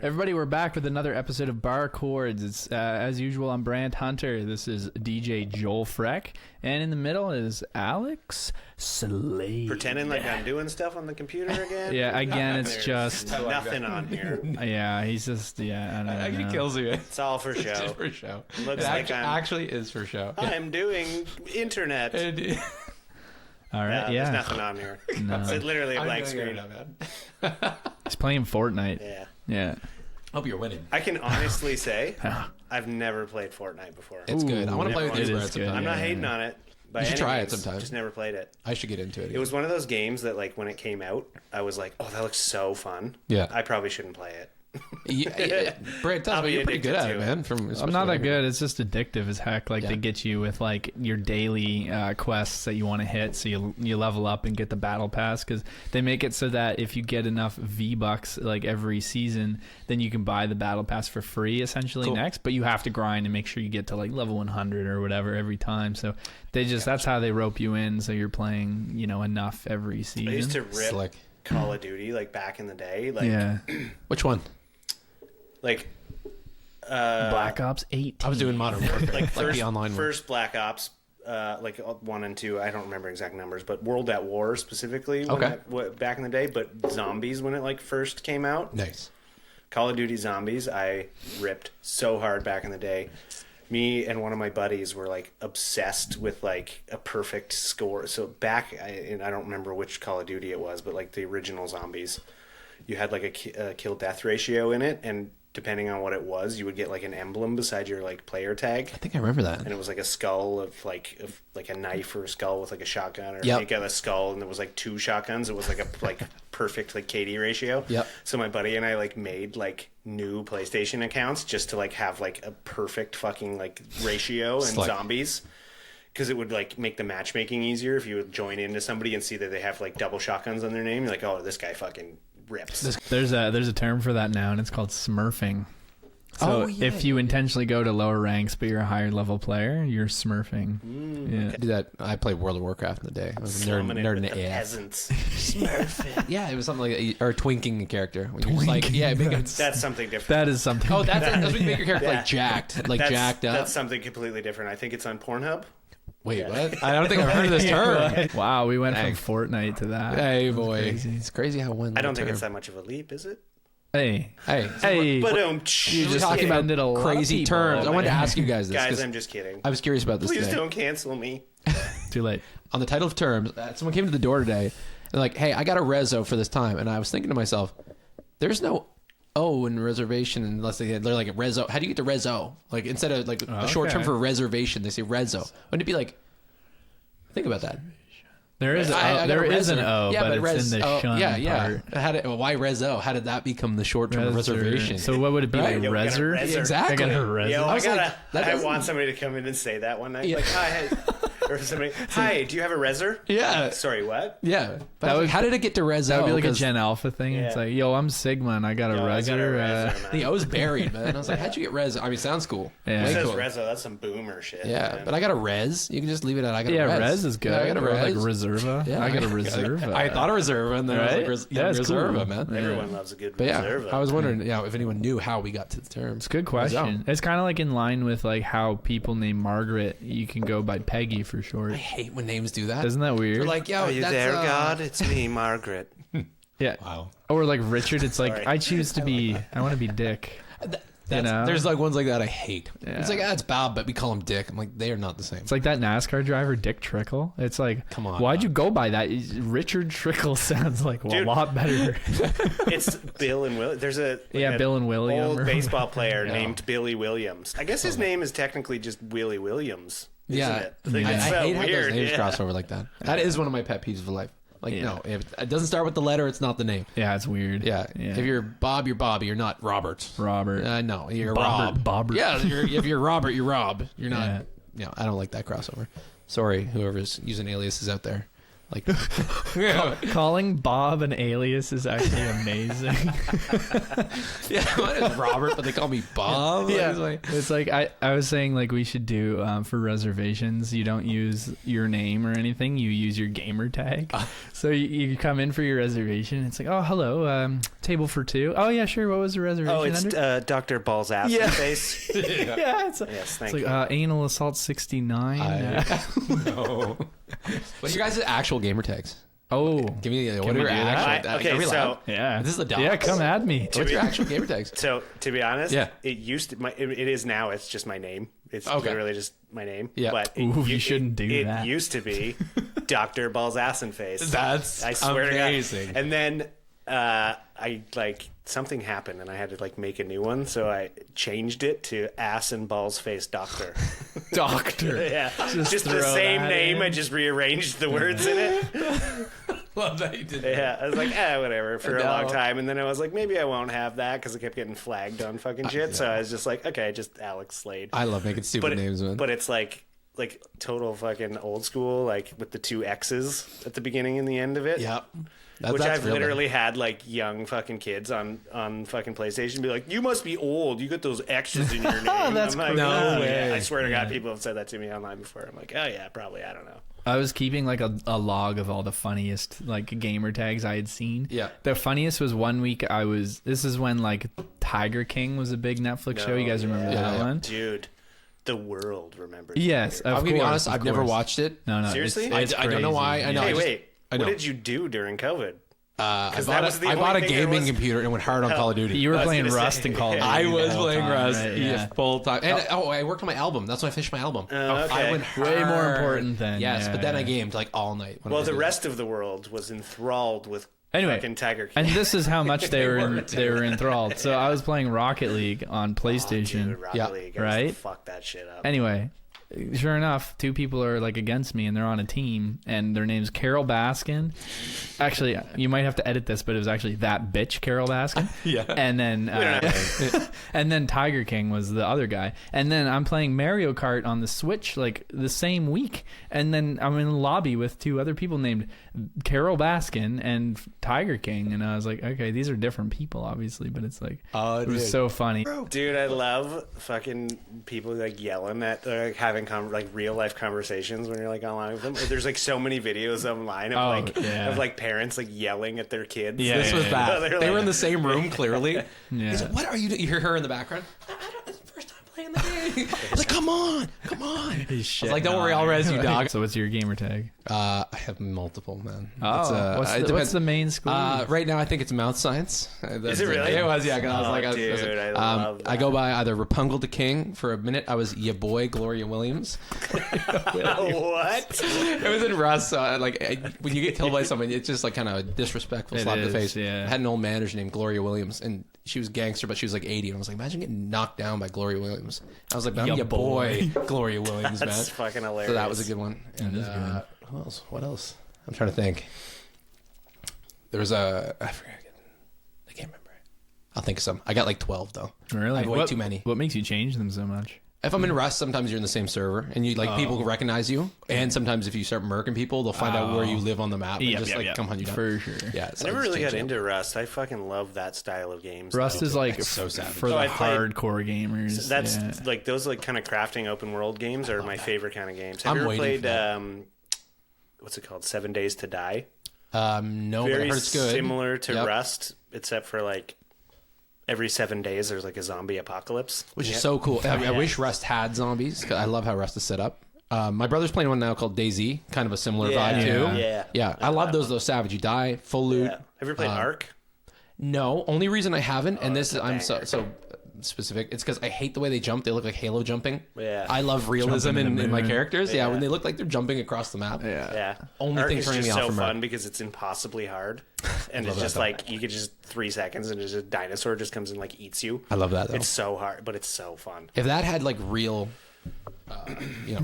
Everybody, we're back with another episode of Bar Chords. It's as usual, I'm Brant Hunter. This is DJ Joel Freck, and in the middle is Alex Slade. Pretending like I'm doing stuff on the computer again. Yeah, again, it's just nothing on here. Yeah, he's just I don't know. Actually kills you. It's all for show. It's just for show. Looks like actually is for show. I'm doing internet. All right, There's nothing on here. No. It's literally a blank screen. He's playing Fortnite. Yeah. Hope you're winning. I can honestly say I've never played Fortnite before. It's good. I want to play with you. I'm not hating on it. You should try it sometime. Just never played it. I should get into it again. It was one of those games that, like, when it came out, I was like, "Oh, that looks so fun." Yeah. I probably shouldn't play it. Brad tells me you're pretty good at it, man. I'm not that good. It's just addictive as heck. Like they get you with like your daily quests that you want to hit, so you level up and get the battle pass, because they make it so that if you get enough V-Bucks like every season, then you can buy the battle pass for free essentially next. But you have to grind and make sure you get to like level 100 or whatever every time. So they just that's how they rope you in. So you're playing enough every season. I used to rip Call of Duty like back in the day. Like, yeah. Which one? Like Black Ops 8. I was doing Modern Warfare, like first, the online first Black Ops, like 1 and 2. I don't remember exact numbers, but World at War specifically. Back in the day, but Zombies when it like first came out. Nice. Call of Duty Zombies, I ripped so hard back in the day. Me and one of my buddies were like obsessed with like a perfect score. So and I don't remember which Call of Duty it was, but like the original Zombies, you had like a kill death ratio in it, and depending on what it was, you would get like an emblem beside your like player tag. I think I remember that. And it was like a skull of like a knife or a skull with like a shotgun, or you got a skull and there was like 2 shotguns. It was like a perfect like KD ratio. Yep. So my buddy and I like made like new PlayStation accounts just to like have like a perfect fucking like ratio and Zombies. Because it would like make the matchmaking easier if you would join into somebody and see that they have like double shotguns on their name. You're like, oh, this guy fucking rips. There's a term for that now, and it's called smurfing. So if you intentionally go to lower ranks but you're a higher level player, you're smurfing. I do that. I played World of Warcraft in the day. I was a nerd in the peasants. Smurfing. Yeah, it was something like or twinking a character. When you're just like, that's something different. That is something. Oh, that's when you make your character like jacked up. That's something completely different. I think it's on Pornhub. Wait, what? I don't think I've heard of this term. Wow, we went from Fortnite to that. Hey, boy. It's crazy how one. I don't think it's that much of a leap, is it? Hey. But you're just talking about crazy terms. I wanted to ask you guys this. Guys, I'm just kidding. I was curious about this. Please don't cancel me. Too late. On the title of terms, someone came to the door today and like, hey, I got a reso for this time. And I was thinking to myself, there's no O in reservation unless they're like a reso. How do you get to reso? Like instead of like a short term for reservation, they say reso. Wouldn't it be like, think about that. There is an O, but it's in the shun part. Why reso? How did that become the short term reservation? So what would it be? Like reser? Exactly. I want somebody to come in and say that one night. Yeah. Like, hi. Or somebody, hi, do you have a reser? Yeah. Sorry, what? Yeah. How did it get to reso? That would be like a Gen Alpha thing. Yeah. It's like, yo, I'm Sigma and I got a reser. The O's buried, man. I was like, how'd you get reso? I mean, it sounds cool. Yeah. It says reso. That's some boomer shit. Yeah, man. But I got a res. You can just leave it at I got a res. Yeah, res is good. Yeah, I got a res. Like Reserva. Yeah, I got a Reserva. I thought a Reserva, and then I was like, Reserva, cool. Man. Everyone loves a good Reserva. I was wondering, if anyone knew how we got to the term. It's a good question. It's kind of like in line with like how people named Margaret, you can go by Peggy for short. I hate when names do that. Isn't that weird? They're like, yo, are you there, God? It's me, Margaret. Yeah. Wow. Or like Richard, it's like, I want to be Dick. There's like ones like that I hate. Yeah. It's like, it's Bob, but we call him Dick. I'm like, they are not the same. It's like that NASCAR driver, Dick Trickle. It's like, come on, why'd you go by that? Richard Trickle sounds like a lot better. It's Bill and Will. There's Bill and Willie, old baseball player named Billy Williams. I guess his name is technically just Willie Williams. Isn't it? Like, I hate how those names cross over like that. That is one of my pet peeves of life. Like, no, if it doesn't start with the letter, it's not the name. Yeah, it's weird. Yeah. If you're Bob, you're Bobby. You're not Robert. No, you're Rob. Bobbert. Yeah, if you're Robert, you're Rob. You're not. I don't like that crossover. Sorry, whoever's using aliases out there. Like, Calling Bob an alias is actually amazing. yeah, mine is Robert, but they call me Bob. Yeah, it's like I was saying, like, we should do for reservations. You don't use your name or anything. You use your gamer tag. So you come in for your reservation. It's like, oh, hello, table for two. Oh yeah, sure. What was the reservation? Oh, it's under? Dr. Balls Ass Face. Yeah, it's Yes, thank like you. Anal Assault 69. No. What's your guys' actual gamer tags? Oh, Give me what we are your do that? actual? Okay, are we so allowed? yeah. This is the docs. Yeah, come at me. What's your actual gamer tags? So to be honest, Yeah. it used to. It is now. It's just my name. It's Okay. literally just my name. Yeah. But You shouldn't do that. It used to be Dr. Balls Ass and Face. That's I swear amazing. to God. And then I like something happened and I had to like make a new one, so I changed it to Ass and Balls Face Doctor. Doctor. Yeah, just the throw same that name. in. I just rearranged the words in it. Love that you did. Yeah, I was like, whatever, for a No. long time, and then I was like, maybe I won't have that because I kept getting flagged on fucking shit. So I was just like, okay, just Alex Slade. I love making stupid names, man. But it's like total fucking old school, like with the two X's at the beginning and the end of it. Yep. Which That's I've real literally had like young fucking kids on fucking PlayStation be like, you must be old. You got those X's in your name. That's I'm like, cool. No "Oh, way." yeah." I swear to God, people have said that to me online before. I'm like, oh yeah, probably. I don't know. I was keeping like a log of all the funniest like gamer tags I had seen. Yeah. The funniest was one week this is when like Tiger King was a big Netflix show. You guys remember that one? Dude, the world remembers. Yes, of I'm course. gonna be honest. of I've never course. watched it. No, Seriously? it's I don't know crazy. why. I know. Hey, I just- wait. I know. What did you do during COVID? I that was the I only bought a thing there gaming was- computer and went hard on Call of Duty. You were I was playing gonna Rust say, and Call of Duty. I the was whole playing time, Rust right? Yeah. full time. And I worked on my album. That's when I finished my album. Okay. I went Way more hard. important than Yes, but then I yeah. gamed like all night. when I Well, was the doing rest of the world was enthralled with Anyway, fucking Tiger King. And this is how much they were were, they were enthralled. So I was playing Rocket League on PlayStation. Dude, Rocket Yeah. League, I Right? used to fuck that shit up. Anyway, sure enough, two people are like against me and they're on a team and their name's Carol Baskin. Actually, you might have to edit this, but it was actually that bitch Carol Baskin. Yeah. And then and then Tiger King was the other guy. And then I'm playing Mario Kart on the Switch like the same week. And then I'm in the lobby with two other people named Carol Baskin and Tiger King. And I was like, okay, these are different people, obviously, but it's like it was dude. so funny. Dude, I love fucking people like yelling at, like having like real life conversations when you're like online with them. There's like so many videos online of of like parents like yelling at their kids. Yeah, This was yeah, bad. They're They like- were in the same room, clearly. Yeah. He's like, what are you doing? You hear her in the background. I don't, it's the first time playing the game. I was like, come on. I was like, don't worry, I'll res you, dog. So what's your gamer tag? I have multiple, man. Oh, what's the main school? Right now, I think it's mouth science. Is it really? It was, yeah. 'Cause I was like, dude, I love that. I go by either Rapunzel the King. For a minute, I was ya boy Gloria Williams. What? It was in Rust. So when you get killed by someone, it's just like kind of a disrespectful It slap in the is, face. yeah. I had an old manager named Gloria Williams, and she was gangster, but she was like 80. And I was like, imagine getting knocked down by Gloria Williams. I was like, I'm Ya your boy, Gloria Williams, man. That's fucking hilarious. So that was a good one. And is good. who else? What else? I'm trying to think. There was I forget. I can't remember. I'll think of some. I got like 12 though. Really? I have way too many. What makes you change them so much? If I'm in Rust, sometimes you're in the same server, and you like people recognize you. And sometimes if you start murking people, they'll find out where you live on the map and just come hunt you down. For sure. Yeah, I never really got into Rust. I fucking love that style of games. Rust though. is like so savage. for the I played- hardcore gamers. That's yeah. like those like kind of crafting open world games are my favorite kind of games. Have I'm you ever waiting played for what's it called? 7 Days to Die. No, but I Very heard it's good. similar to Yep. Rust, except for like every 7 days there's like a zombie apocalypse, Which is so cool. I wish Rust had zombies. 'Cause I love how Rust is set up. My brother's playing one now called DayZ, kind of a similar vibe too. Yeah. I love those though. Savage, you die, full loot. Yeah. Have you ever played Ark? No, only reason I haven't, and this is that's a I'm so banger. specific. It's because I hate the way they jump. They look like Halo jumping. Yeah. I love realism Jumping in my moon. characters. Yeah, Yeah. when they look like they're jumping across the map. Yeah. Only Ark thing is turning just me off so from fun Ark. because it's impossibly hard, and it's that just though. like you could just 3 seconds and just a dinosaur just comes and like eats you. I love that though. It's so hard, but it's so fun. If that had like real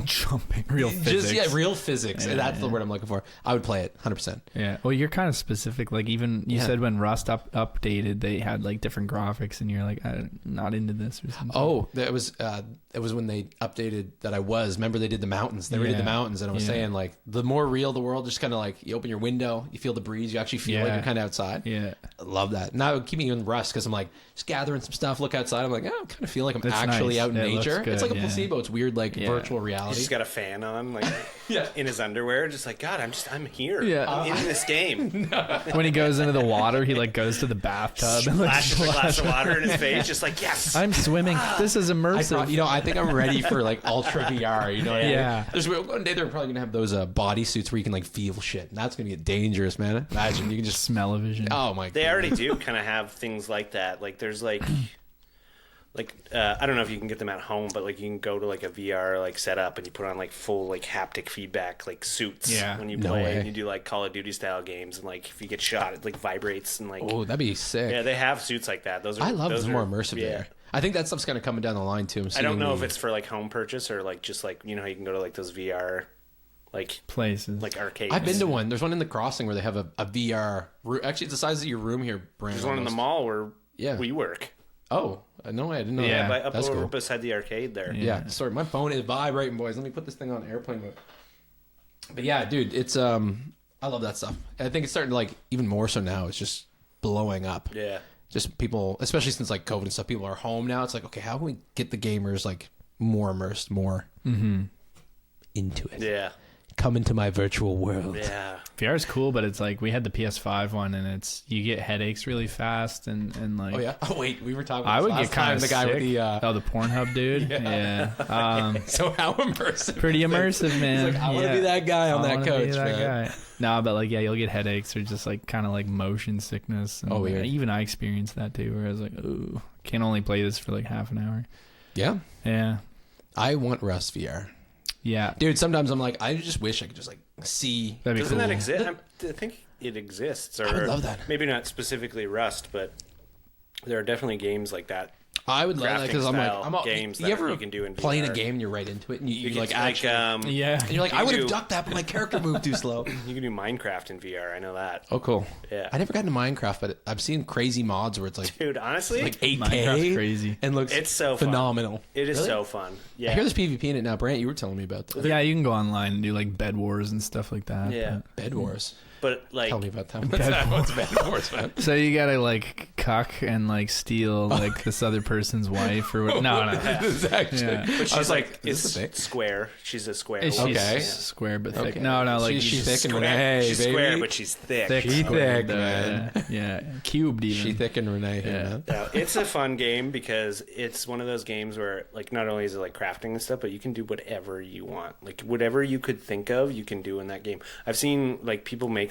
jumping, real physics. Real physics. Yeah, That's the word I'm looking for. I would play it 100%. Yeah. Well, you're kind of specific. Like even you said when Rust updated, they had like different graphics, and you're like, I'm not into this or something. Oh, it was when they updated that I was. Remember they did the mountains. They redid the mountains, and I was saying like the more real the world, just kind of like you open your window, you feel the breeze, you actually feel like you're kind of outside. Yeah. I love that. Now it would keep me in Rust because I'm like just gathering some stuff, look outside. I'm like, I kind of feel like I'm actually out in nature. It's like a placebo. It's weird, like virtual reality. He's just got a fan on, like in his underwear, just like God. I'm here. Yeah. I'm in this game. When he goes into the water, he like goes to the bathtub and like Flashes a glass of water in his face, just like yes. I'm swimming. This is immersive. I think I'm ready for like ultra VR. You know what I mean? Yeah. There's one day they're probably gonna have those bodysuits where you can like feel shit, and that's gonna get dangerous, man. Imagine you can just smell-o-vision. Oh my god. They already do kind of have things like that. Like there's like I don't know if you can get them at home, but like you can go to like a VR like setup and you put on like full like haptic feedback like suits when you play and you do like Call of Duty style games, and like if you get shot it like vibrates and like that'd be sick. Yeah, they have suits like that. I love those more immersive there. I think that stuff's kind of coming down the line too. I don't know if it's for like home purchase or like just like, you know how you can go to like those VR like places, like arcades. I've been to one. There's one in the Crossing where they have a VR. Actually, it's the size of your room here, Brandon. There's one in the mall where we work. Oh, no, I didn't know. Yeah, that. up over beside the arcade there. Yeah. Sorry, my phone is vibrating, boys. Let me put this thing on airplane mode. But yeah, dude, it's I love that stuff. I think it's starting to like even more so now. It's just blowing up. Yeah. Just people, especially since like COVID and stuff. People are home now. It's like, okay, how can we get the gamers like more immersed, more into it? Yeah. Come into my virtual world. Yeah. VR is cool, but it's like we had the PS5 one, and it's you get headaches really fast, and like. Oh yeah. Oh wait, we were talking. About I would last get kind of the guy sick. with the. the Pornhub dude. Yeah. So how immersive? Pretty immersive, man. He's like, I want to be that guy on that coach, man. No, but like you'll get headaches or just like kind of like motion sickness. And weird. Even I experienced that too, where I was like, ooh, can only play this for like half an hour. Yeah. Yeah. I want Rust VR. Yeah, dude. Sometimes I'm like, I just wish I could just like see. Doesn't that exist? I think it exists. Or I would love that. Maybe not specifically Rust, but there are definitely games like that. I would love that because I'm like, games you ever you can do in VR. Playing a game and you're right into it, and you like actually, and you're like, I would have ducked that, but my character moved too slow. You can do Minecraft in VR. I know that. Oh, cool. Yeah, I never got into Minecraft, but I've seen crazy mods where it's like, dude, honestly, like 8K, Minecraft's crazy, and looks it's so phenomenal. Fun. It is really? So fun. Yeah, I hear there's PvP in it now. Brant, you were telling me about that. Yeah, you can go online and do like bed wars and stuff like that. Yeah, bed wars. But like, tell me about that. What's bed wars, man? So you gotta like cuck and like steal like this other person's wife or what? No. Actually, but she's like it's square. She's a square. Okay, square but thick. No, like she's thick and Renee. She's baby. square, but she's thick. She's thick, man. Yeah, cubed even. She thick and Renee. Yeah. It's a fun game because it's one of those games where like not only is it like crafting and stuff, but you can do whatever you want. Like whatever you could think of, you can do in that game. I've seen like people make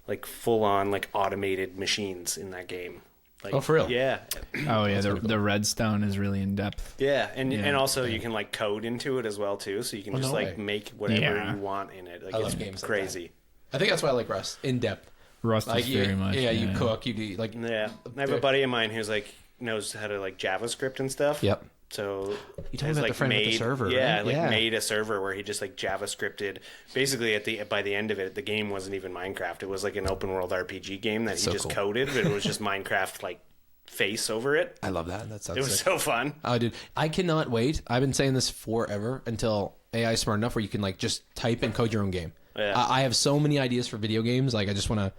like full on like automated machines in that game. Like, for real? Yeah. Oh yeah, the redstone is really in depth. Yeah, and also you can like code into it as well too, so you can just like make whatever you want in it. Like it's games crazy. Like I think that's why I like Rust. In depth. Rust is very much. Yeah, you cook, you do like. Yeah, I have a buddy of mine who's like knows how to like JavaScript and stuff. Yep. So you told me about the friend with the server, right? Made a server where he just like JavaScripted. Basically, by the end of it, the game wasn't even Minecraft. It was like an open world RPG game that he just coded, but it was just Minecraft like face over it. I love that. That sounds. It was so fun. Oh, dude, I cannot wait. I've been saying this forever until AI is smart enough where you can like just type and code your own game. Yeah. I have so many ideas for video games. Like I just want to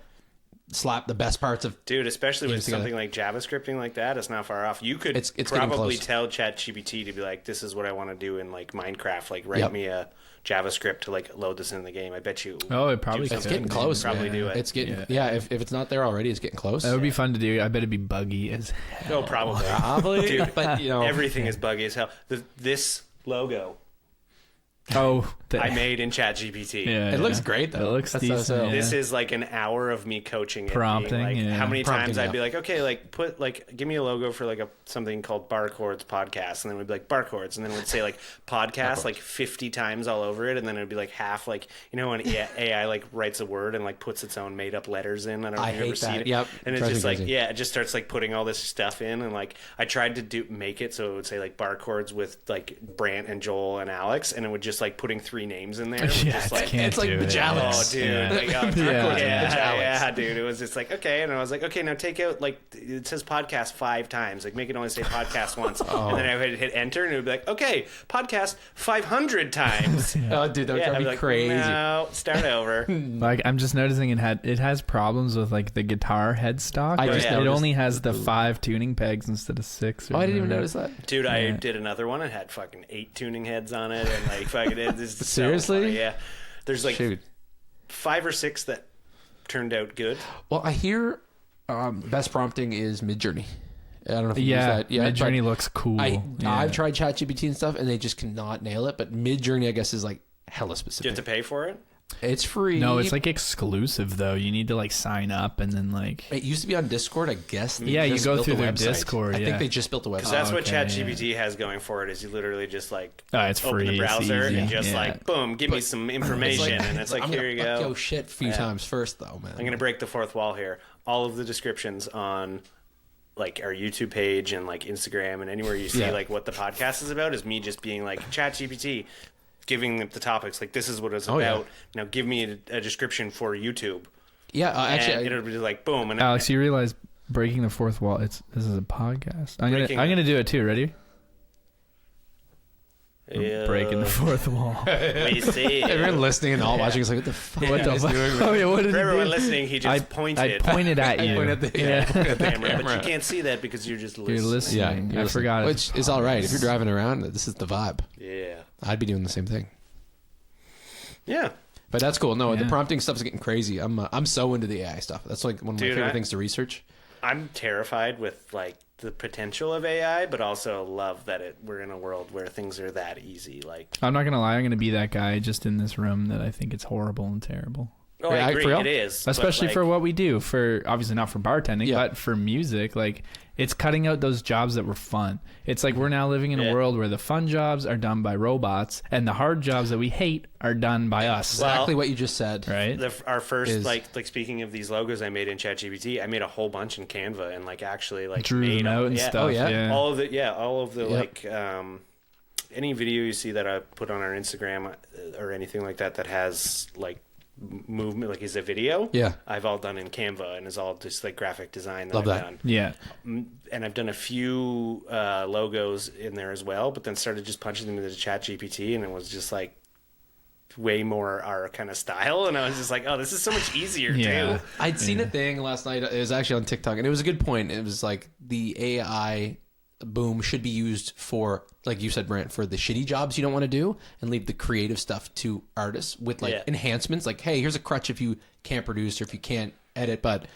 slap the best parts of especially with something like JavaScripting like that. It's not far off. You could it's probably tell ChatGPT to be like, this is what I want to do in like Minecraft, like write me a JavaScript to like load this in the game. I bet you it probably it's getting close. Probably do it. It's getting if it's not there already, it's getting close. That would be fun to do. I bet it'd be buggy as hell. Oh, probably dude, but everything is buggy as hell. This logo Oh, I made in ChatGPT. Yeah, It looks great though. It looks That's decent. so- yeah. This is like an hour of me coaching it, Prompting, being like, yeah. how many Prompting, times I'd yeah. be like, okay, like put like give me a logo for like something called Bar Chords podcast, and then we'd be like Bar Chords, and then we'd say like podcast like 50 times all over it, and then it'd be like half like when AI like writes a word and like puts its own made up letters in. I don't know if you've ever seen it. Yep. And it's Drives me just like crazy. it just starts like putting all this stuff in, and like I tried to make it so it would say like Bar Chords with like Brant and Joel and Alex, and it would just like putting 3 names in there. Yeah, just it's like can't it's like do it. Majalex. Oh, dude. Yeah. Like, Yeah. dude. It was just like, okay. And I was like, okay, now take out, like, it says podcast 5 times. Like, make it only say podcast once. And then I would hit enter, and it would be like, okay, podcast 500 times. Oh, dude, that would I'd drive be me like, crazy. no, start over. Like I'm just noticing it has problems with like the guitar headstock. I just it noticed. only has the 5 tuning pegs instead of 6. Or Oh, I didn't even whatever. notice that. Dude, I Yeah. did another one. It had fucking 8 tuning heads on it. And, like, fucking, this is so Seriously? funny. Yeah. There's, like, Shoot. 5 or 6 that turned out good. Well, I hear best prompting is Midjourney. I don't know if you use Yeah, that. Yeah, Midjourney but looks cool. I've Yeah. tried ChatGPT and stuff, and they just cannot nail it. But Midjourney, I guess, is like hella Do you specific. have to pay for it? It's free. No, it's like exclusive though. You need to like sign up and then like. It used to be on Discord, I guess. They Yeah, you just go built through the their website. Discord, I yeah. think they just built a website. Because that's what Okay, ChatGPT has going for it, is you literally just, like, It's open free. the browser it's easy. and just, yeah. like, boom, give me some information. And it's like, I'm here gonna you fuck go. Yo, shit, a few times first, though, man. I'm going to break the fourth wall here. All of the descriptions on, like, our YouTube page and, like, Instagram and anywhere you see, Yeah. like, what the podcast is about is me just being like, ChatGPT, giving them the topics. Like, this is what it's Oh, yeah. about. Now give me a description for YouTube. Yeah, And actually, it'll be like, boom. And Alex, you realize breaking the fourth wall? This is a podcast. I'm Breaking- gonna do it too. Ready? Yeah. Breaking the fourth wall. We see. everyone listening and all watching is like, what the fuck? What are the you fuck? doing? Oh yeah, what did For he everyone do? listening, he just pointed. I pointed at you. Point at the, Yeah. point at the camera, but you can't see that because you're just listening. You're listening. Yeah, I you're listening. forgot. Which is all right if you're driving around. This is the vibe. Yeah. I'd be doing the same thing. Yeah. But that's cool. No, the Yeah. prompting stuff's getting crazy. I'm so into the AI stuff. That's like one of my Dude, favorite things to research. I'm terrified with like the potential of AI, but also love that we're in a world where things are that easy. Like, I'm not gonna lie. I'm gonna be that guy just in this room that I think it's horrible and terrible. oh, Yeah, I agree, for real? it is, but, Especially like, for what we do. For obviously not for bartending, Yeah. but for music. Like it's cutting out those jobs that were fun. It's like we're now living in a Yeah. world where the fun jobs are done by robots and the hard jobs that we hate are done by us. Exactly what you just said. Right? our first is- like speaking of these logos I made in ChatGPT, I made a whole bunch in Canva and like actually like Drew made them out and yeah, stuff. Oh, yeah? yeah. all of the Yep. like any video you see that I put on our Instagram or anything like that has like movement, like is a video. Yeah. I've all done in Canva and is all just like graphic design that Love I've that. done. Yeah. And I've done a few logos in there as well, but then started just punching them into the ChatGPT, and it was just like way more our kind of style, and I was just like, oh, this is so much easier Yeah. too. I'd seen a thing last night. It was actually on TikTok, and it was a good point. It was like the AI boom should be used for, like you said, Brant, for the shitty jobs you don't want to do, and leave the creative stuff to artists with like Yeah. enhancements. Like, hey, here's a crutch if you can't produce or if you can't edit, but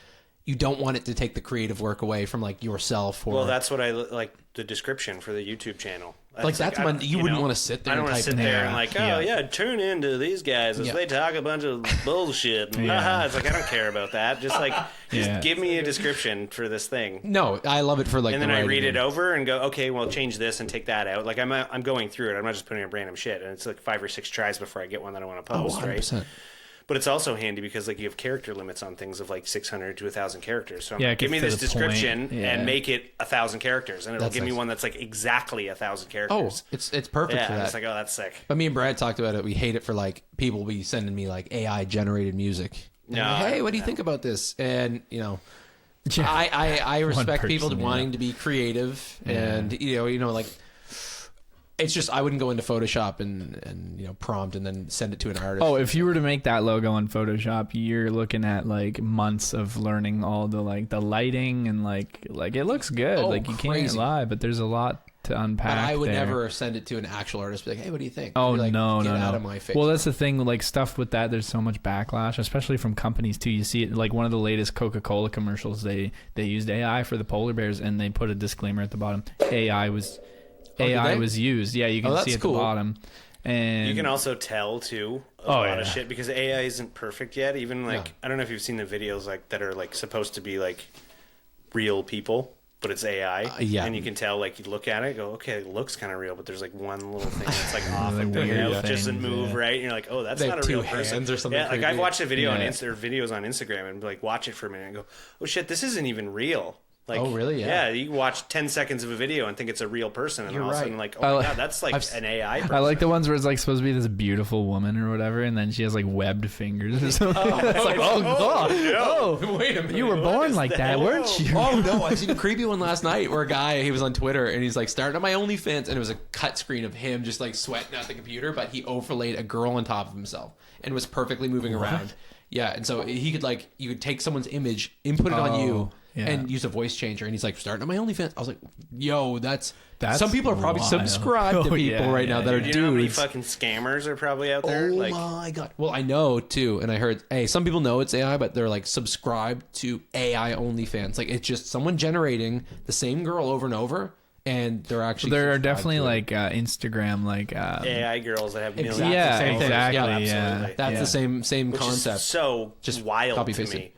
you don't want it to take the creative work away from like yourself. Or Well, that's what I like the description for the YouTube channel. like that's like, when you wouldn't want to sit there. I don't and want to type sit in there there. and like, Yeah. oh yeah, tune into these guys as Yeah. they talk a bunch of bullshit. And, Yeah. haha. It's like I don't care about that. Just like, just Yeah. give me a description for this thing. No, I love it for like. And the then I writing read it and- over and go, okay, well, change this and take that out. Like I'm going through it. I'm not just putting in random shit. And it's like 5 or 6 tries before I get one that I want to Oh, post, right? 100%. But it's also handy because like you have character limits on things of like 600 to 1,000 characters. So I'm Yeah, like, it give me gets this to the point. description Yeah. and make it 1,000 characters, and it'll That's give me nice. one that's like exactly 1,000 Oh, characters. it's perfect yeah, for and that. it's like, oh, that's sick. But me and Brad talked about it. We hate it for like people be sending me like AI generated music. And No, like, hey, I- what do you think about this? And you know, I respect One people person, wanting yeah. to be creative, Yeah. and you know like. It's just I wouldn't go into Photoshop and you know prompt and then send it to an artist. Oh, if you were to make that logo in Photoshop, you're looking at like months of learning all the like the lighting and like it looks good. Oh, like you can't crazy. lie, but there's a lot to unpack. but I would there. never send it to an actual artist. Be like, hey, what do you think? Oh Be like, no, get no, out no! of my face. Well, that's the thing. Like stuff with that, there's so much backlash, especially from companies too. You see it like one of the latest Coca-Cola commercials. They used AI for the polar bears, and they put a disclaimer at the bottom. AI was did they? used. Yeah, you can Oh, see that's at cool. the bottom. And you can also tell too a lot of shit because AI isn't perfect yet. Even like I don't know if you've seen the videos like that are like supposed to be like real people, but it's AI. And you can tell, like, you look at it, go, okay, it looks kind of real, but there's like one little thing that's like off, and the mouth doesn't move right. And you're like, oh, that's not a real person. Or something like I've watched a video on videos on Instagram and like watch it for a minute and go, oh shit, this isn't even real. Like, oh really? Yeah, you watch 10 seconds of a video and think it's a real person, and all of a sudden, like, oh my god, that's like an AI person. I like the ones where it's like supposed to be this beautiful woman or whatever, and then she has like webbed fingers or something. It's like, wait a minute, you were born like that, weren't you? Oh no, I seen a creepy one last night where a guy, he was on Twitter and he's like starting on my OnlyFans, and it was a cut screen of him just like sweating at the computer, but he overlaid a girl on top of himself and was perfectly moving around. Yeah, and so he could like, you could take someone's image, input it on you. Yeah. And use a voice changer, and he's like, starting on my OnlyFans. I was like, yo, that's some people are probably subscribed to people right now that are dudes. You know how many fucking scammers are probably out there? Oh my god. Well, I know too, and I heard, hey, some people know it's AI, but they're like subscribed to AI OnlyFans. Like, it's just someone generating the same girl over and over, and they're actually there are definitely like Instagram like AI girls that have millions. Yeah, exactly. Yeah, that's the same Which concept. Is so just wild to me.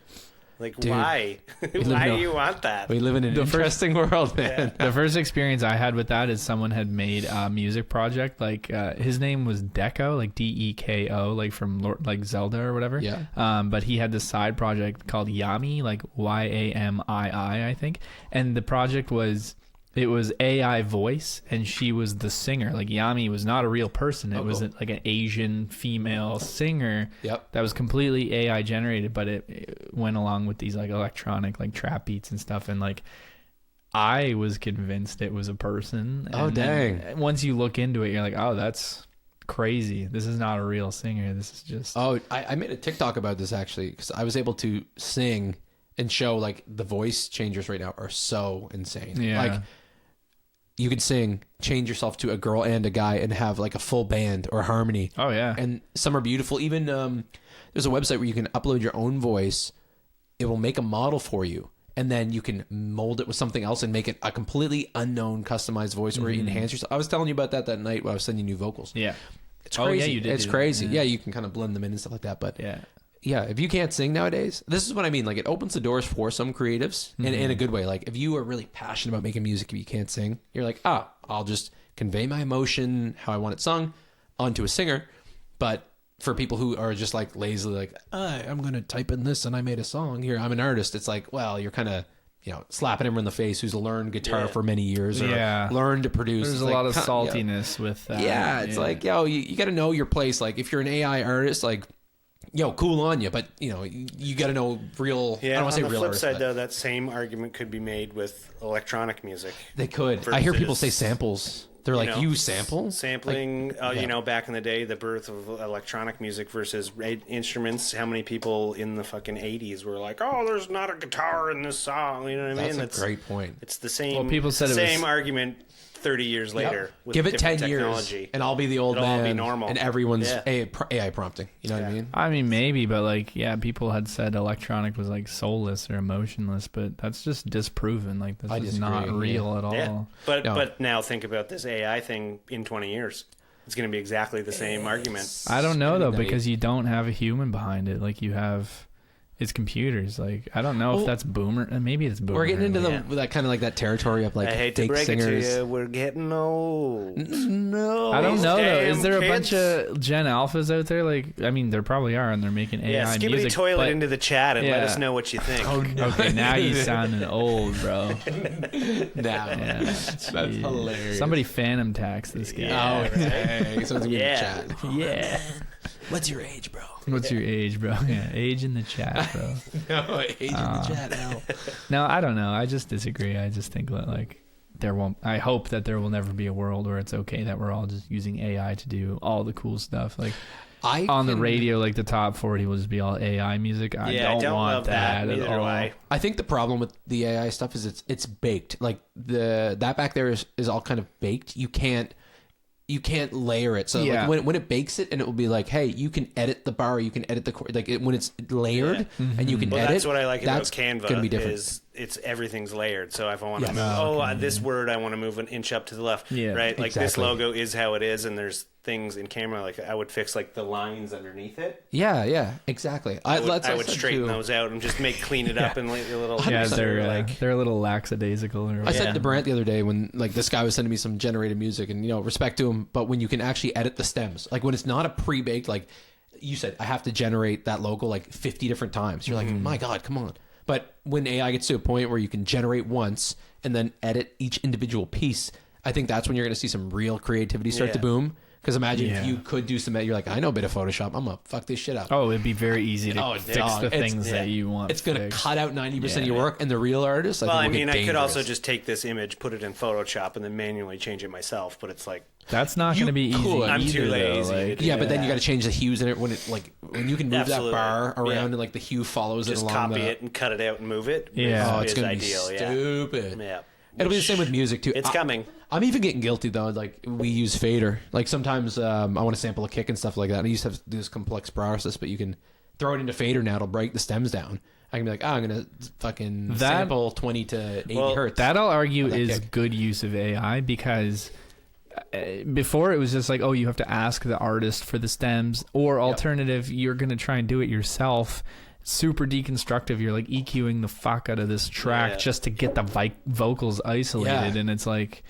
Like, dude, why? Why do you want that? We live in an interesting world, man. The first experience I had with that is someone had made a music project. Like, his name was Deco, like Deko, like from like Zelda or whatever. Yeah. But he had this side project called Yami, like Yamii, I think. And the project was... It was AI voice, and she was the singer. Like, Yami was not a real person. It was like an Asian female singer that was completely AI generated, but it went along with these like electronic like trap beats and stuff. And like, I was convinced it was a person. Oh, dang. Once you look into it, you're like, oh, that's crazy. This is not a real singer. This is just... Oh, I made a TikTok about this actually, because I was able to sing and show like the voice changers right now are so insane. Yeah. Like, you could sing, change yourself to a girl and a guy, and have like a full band or harmony. Oh yeah. And some are beautiful. Even there's a website where you can upload your own voice. It will make a model for you, and then you can mold it with something else and make it a completely unknown customized voice, or enhance yourself. I was telling you about that night when I was sending you vocals. Yeah. It's crazy. Oh, yeah, you did. It's crazy. Yeah, you can kind of blend them in and stuff like that. But yeah, if you can't sing nowadays, this is what I mean. Like, it opens the doors for some creatives in a good way. Like, if you are really passionate about making music, if you can't sing, you're like, I'll just convey my emotion how I want it sung onto a singer. But for people who are just like lazily like, I'm going to type in this and I made a song here, I'm an artist. It's like, well, you're kind of, slapping everyone in the face who's learned guitar for many years or learned to produce. There's a lot of saltiness with that. Yeah, it's like, you got to know your place. Like, if you're an AI artist, like, cool on you, but you got to know real. Yeah, I don't want to say on the real flip artists, side, though, that same argument could be made with electronic music. They could. I hear people say samples. They're like, you sample? Sampling, like, back in the day, the birth of electronic music versus instruments. How many people in the fucking 80s were like, oh, there's not a guitar in this song? You know what I mean? That's a great point. It's the same, well, people said same argument 30 years later. With give it 10 technology. years and I'll be the old It'll man. all be normal. And everyone's AI prompting. You know what I mean? I mean, maybe, but like, people had said electronic was like soulless or emotionless, but that's just disproven. Like, this is not real at all. Yeah. But now think about this AI thing in 20 years. It's going to be exactly the same argument. I don't know, though, because you don't have a human behind it. Like, you have... It's computers. Like, I don't know if that's boomer. Maybe it's boomer. We're getting into that kind of like that territory of like I hate fake to break singers. it to you, we're getting old. No, I don't know though. Is there a kids. bunch of Gen Alphas out there? Like, I mean, there probably are, and they're making AI skibbity music. toilet into the chat and let us know what you think. Oh, no. Okay, now you sounding old, bro. That's hilarious. Somebody phantom tax this guy. Oh, hey, someone's in the chat. Yeah. What's your age, bro? What's your age, bro? Yeah, age in the chat, bro. No, age in the chat now. No, I don't know. I just disagree. I just think that like I hope that there will never be a world where it's okay that we're all just using AI to do all the cool stuff. Like on the radio, like the top 40 will just be all AI music. I don't want love that at all. I think the problem with the AI stuff is it's baked. Like that back there is all kind of baked. You can't layer it. So like when it bakes it, and it will be like, hey, you can edit the bar, you can edit the chord. Like when it's layered and you can edit. That's what I like about Canva. Gonna be different. everything's layered. So if I want to move, this word I want to move an inch up to the left, right? Like this logo is how it is, and there's things in camera like I would fix like the lines underneath it. Yeah, exactly. I would straighten those out and just clean it up and like a little. Yeah, they're a little lackadaisical. I said to Brant the other day when like this guy was sending me some generated music, and respect to him, but when you can actually edit the stems, like when it's not a pre-baked, like you said, I have to generate that logo like 50 different times. You're like, my God, come on. But when AI gets to a point where you can generate once and then edit each individual piece, I think that's when you're going to see some real creativity start to boom. Because imagine if you could do some, you're like, I know a bit of Photoshop. I'm going to fuck this shit up. Oh, it'd be very easy to fix the things that you want. It's going to cut out 90% of your work. And the real artist, I could also just take this image, put it in Photoshop, and then manually change it myself. But it's like... That's not going to be easy. I'm too lazy. But then you got to change the hues in it when you can move that bar around and like the hue follows just it along. Just copy it and cut it out and move it. Yeah, it's going to be stupid. Yeah. It'll be the same with music too. It's coming. I'm even getting guilty though. Like we use fader. Like sometimes I want to sample a kick and stuff like that. I used to have to do this complex process, but you can throw it into fader now. It'll break the stems down. I can be like, I'm gonna fucking sample 20 to 80 hertz. That I'll argue is good use of AI because before it was just like, you have to ask the artist for the stems, or alternative, you're gonna try and do it yourself. Super deconstructive. You're like EQing the fuck out of this track just to get the vocals isolated, and it's like,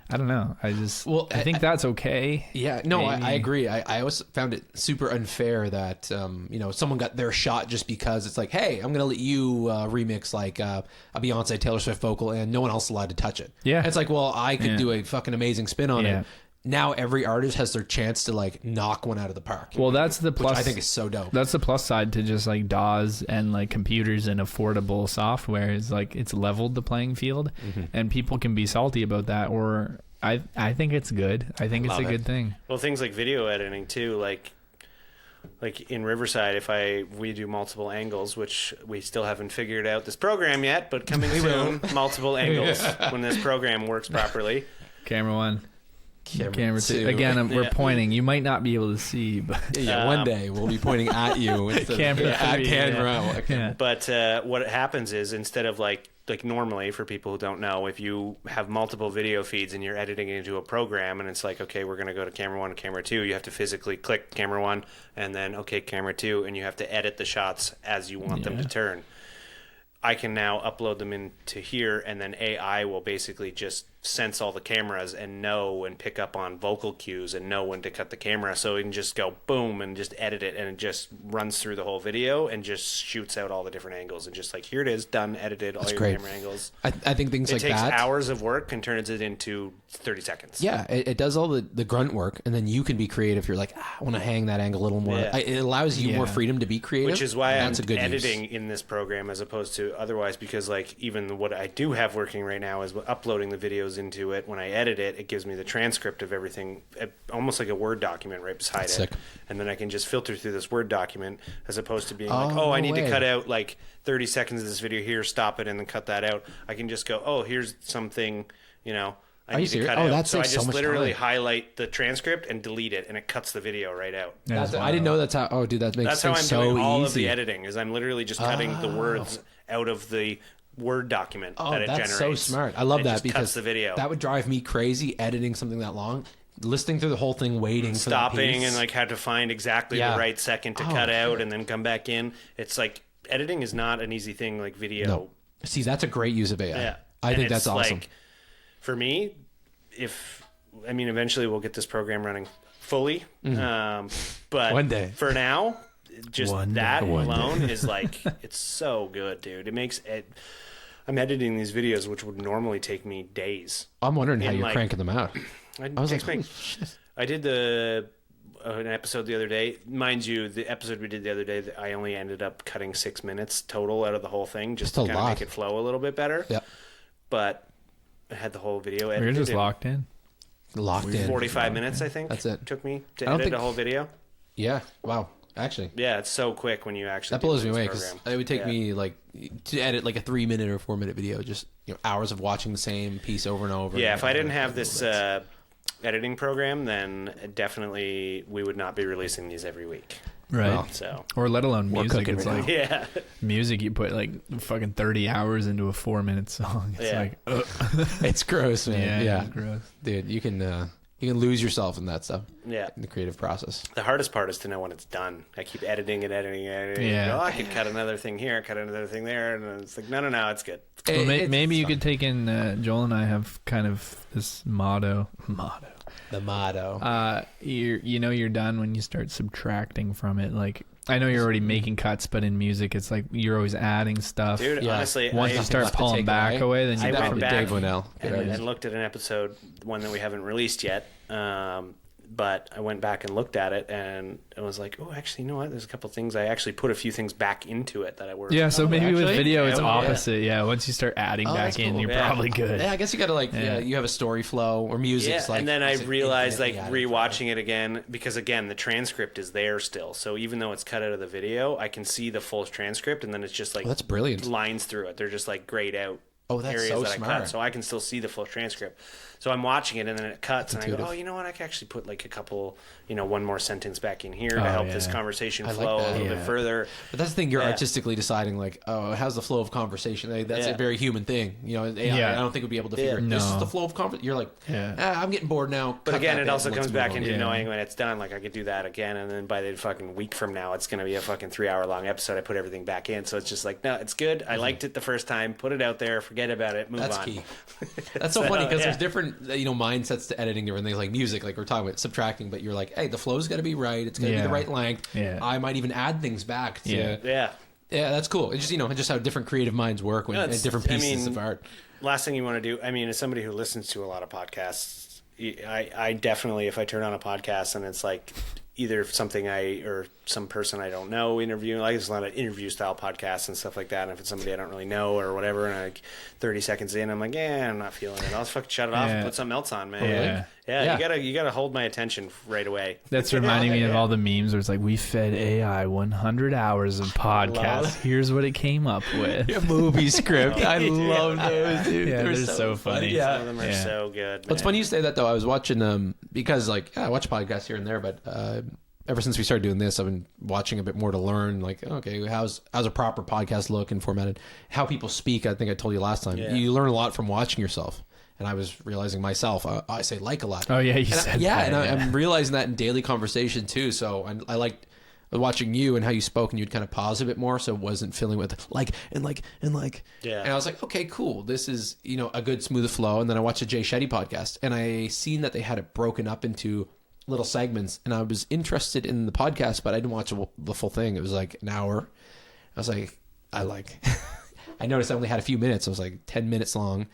I don't know. I think that's okay. Yeah, no, I agree. I always found it super unfair that someone got their shot just because it's like, hey, I'm gonna let you remix like a Beyonce Taylor Swift vocal, and no one else is allowed to touch it. Yeah, it's like, well, I could do a fucking amazing spin on it. Now every artist has their chance to like knock one out of the park. Well, that's the plus. Which I think is so dope. That's the plus side to just like DAWs and like computers and affordable software is like it's leveled the playing field, and people can be salty about that. Or I think it's good. I think it's a good thing. Well, things like video editing too, like in Riverside, if we do multiple angles, which we still haven't figured out this program yet, but coming soon, multiple angles when this program works properly. Camera one. Camera two. Again, we're pointing. You might not be able to see, but one day we'll be pointing at you instead at camera. Yeah. But what happens is instead of like normally, for people who don't know, if you have multiple video feeds and you're editing it into a program, and it's like, okay, we're going to go to camera one and camera two, you have to physically click camera one and then camera two, and you have to edit the shots as you want them to turn. I can now upload them into here, and then AI will basically just sense all the cameras and know and pick up on vocal cues and know when to cut the camera. So it can just go boom and just edit it, and it just runs through the whole video and just shoots out all the different angles and just like, here it is, done, edited, all your camera angles. I think things like that. It takes hours of work and turns it into 30 seconds. Yeah, it does all the grunt work, and then you can be creative. You're like, I want to hang that angle a little more. Yeah. It allows you more freedom to be creative. Which is why I'm editing in this program as opposed to otherwise, because like even what I do have working right now is uploading the videos into it. When I edit it, it gives me the transcript of everything, almost like a Word document right beside it. And then I can just filter through this Word document as opposed to being I need to cut out like 30 seconds of this video here, stop it, and then cut that out. I can just go, here's something, I need to cut out. So I just literally highlight the transcript and delete it, and it cuts the video right out. I didn't know that's how. Oh, dude, that makes sense so easy. That's how I'm doing all of the editing. Is I'm literally just cutting the words out of the Word document that it generates. That's so smart. I love that because cuts the video. That would drive me crazy editing something that long. Listening through the whole thing, waiting, stopping, and like had to find exactly the right second to cut out and then come back in. It's like editing is not an easy thing like video. No. See, that's a great use of AI. Yeah. I think that's awesome. Like, for me, eventually we'll get this program running fully. But one day. For now, just that alone is like, it's so good, dude. It makes it. I'm editing these videos, which would normally take me days. I'm wondering how you're cranking them out. I did an episode the other day. Mind you, the episode we did the other day, I only ended up cutting 6 minutes total out of the whole thing just to kind of make it flow a little bit better. Yeah. But I had the whole video edited. You're just locked in. 45 minutes, I think. That's it. Took me to edit the whole video. Yeah. Wow. Actually. Yeah, it's so quick when you actually. That blows me away because it would take me like to edit like a 3-minute or 4-minute video, just hours of watching the same piece over and over. Yeah, if I didn't have this editing program, then definitely we would not be releasing these every week. Right. Well, So, Or let alone We're music. cooking It's right like yeah. music, you put like fucking 30 hours into a 4-minute song. It's Yeah. like, it's gross, man. Yeah, it's gross. dude, you can lose yourself in that stuff. Yeah. In the creative process. The hardest part is to know when it's done. I keep editing and editing and editing. Yeah. Oh, I could cut another thing here, cut another thing there. And it's like, no, it's good. Well, maybe you fun. could take in, Joel and I have kind of this motto. The motto. You're done when you start subtracting from it. Like, I know you're already making cuts, but in music, it's like you're always adding stuff. Dude, Yeah. honestly, Once you start left to pulling take back away, then I you went probably back- Dave Winnell. and looked at an episode, one that we haven't released yet. But I went back and looked at it, and I was like, oh, actually, you know what? There's a couple things. I actually put a few things back into it that I were. Yeah, so maybe with actually? video, it's Yeah. opposite. Yeah, once you start adding that's back in, cool. you're Yeah. probably good. Yeah, I guess you got to you have a story flow or music. Yeah, like, and then I it's realized, like, infinitely added rewatching it again, because, again, the transcript is there still. So even though it's cut out of the video, I can see the full transcript, and then it's just, like, that's brilliant. lines through it. They're just, like, grayed out. Oh, that's areas so that I smart. cut, so I can still see the full transcript. So I'm watching it, and then it cuts, and I go, intuitive. oh, you know what? I can actually put like a couple, one more sentence back in here Oh, to help yeah. this conversation I like flow that. a little Yeah. bit further. But that's the thing, you're Yeah. artistically deciding, like, oh, how's the flow of conversation? Like, that's Yeah. a very human thing. AI, Yeah. I don't think would be able to figure it. This is No. the flow of conversation. You're like, I'm getting bored now. But Cut again, that it bit also and let's comes move back on. into Yeah. knowing when it's done. Like I could do that again, and then by the fucking week from now, it's going to be a fucking 3-hour long episode. I put everything back in, so it's just like, no, it's good. I liked it the first time. Put it out there. Forget about it. Move That's on. key. That's so funny because yeah. there's different, mindsets to editing different things, like music, like we're talking about subtracting. But you're like, hey, the flow's got to be right. It's got to be Yeah. the right length. Yeah. I might even add things back. To, Yeah. Yeah. Yeah, that's cool. It's just how different creative minds work when No, and it's- different I pieces mean, of art. Last thing you want to do, I mean, as somebody who listens to a lot of podcasts, I definitely, if I turn on a podcast and it's like either something or some person I don't know interviewing, like there's a lot of interview style podcasts and stuff like that. And if it's somebody I don't really know or whatever, and like 30 seconds in, I'm like, I'm not feeling it. I'll just fucking shut it off and Yeah. put something else on, man. Yeah. Yeah, you gotta hold my attention right away. That's reminding me of Yeah. all the memes where it's like, we fed AI 100 hours of podcasts. Here's what it came up with. A movie script. I love those, dude. Yeah, They're they're so funny. Yeah. Some of them are Yeah. so good. Well, it's man. funny you say that though. I was watching because I watch podcasts here and there, but ever since we started doing this, I've been watching a bit more to learn. Like, okay, how's a proper podcast look and formatted? How people speak. I think I told you last time. Yeah. You learn a lot from watching yourself. And I was realizing myself, I say like a lot. Oh, yeah, you said that. and yeah. I'm realizing that in daily conversation too. So I liked watching you and how you spoke, and you'd kind of pause a bit more, so it wasn't filling with like. Yeah. And I was like, okay, cool. This is a good smooth flow. And then I watched a Jay Shetty podcast, and I seen that they had it broken up into little segments, and I was interested in the podcast, but I didn't watch the full thing. It was like an hour. I was like, I noticed I only had a few minutes. It was like 10 minutes long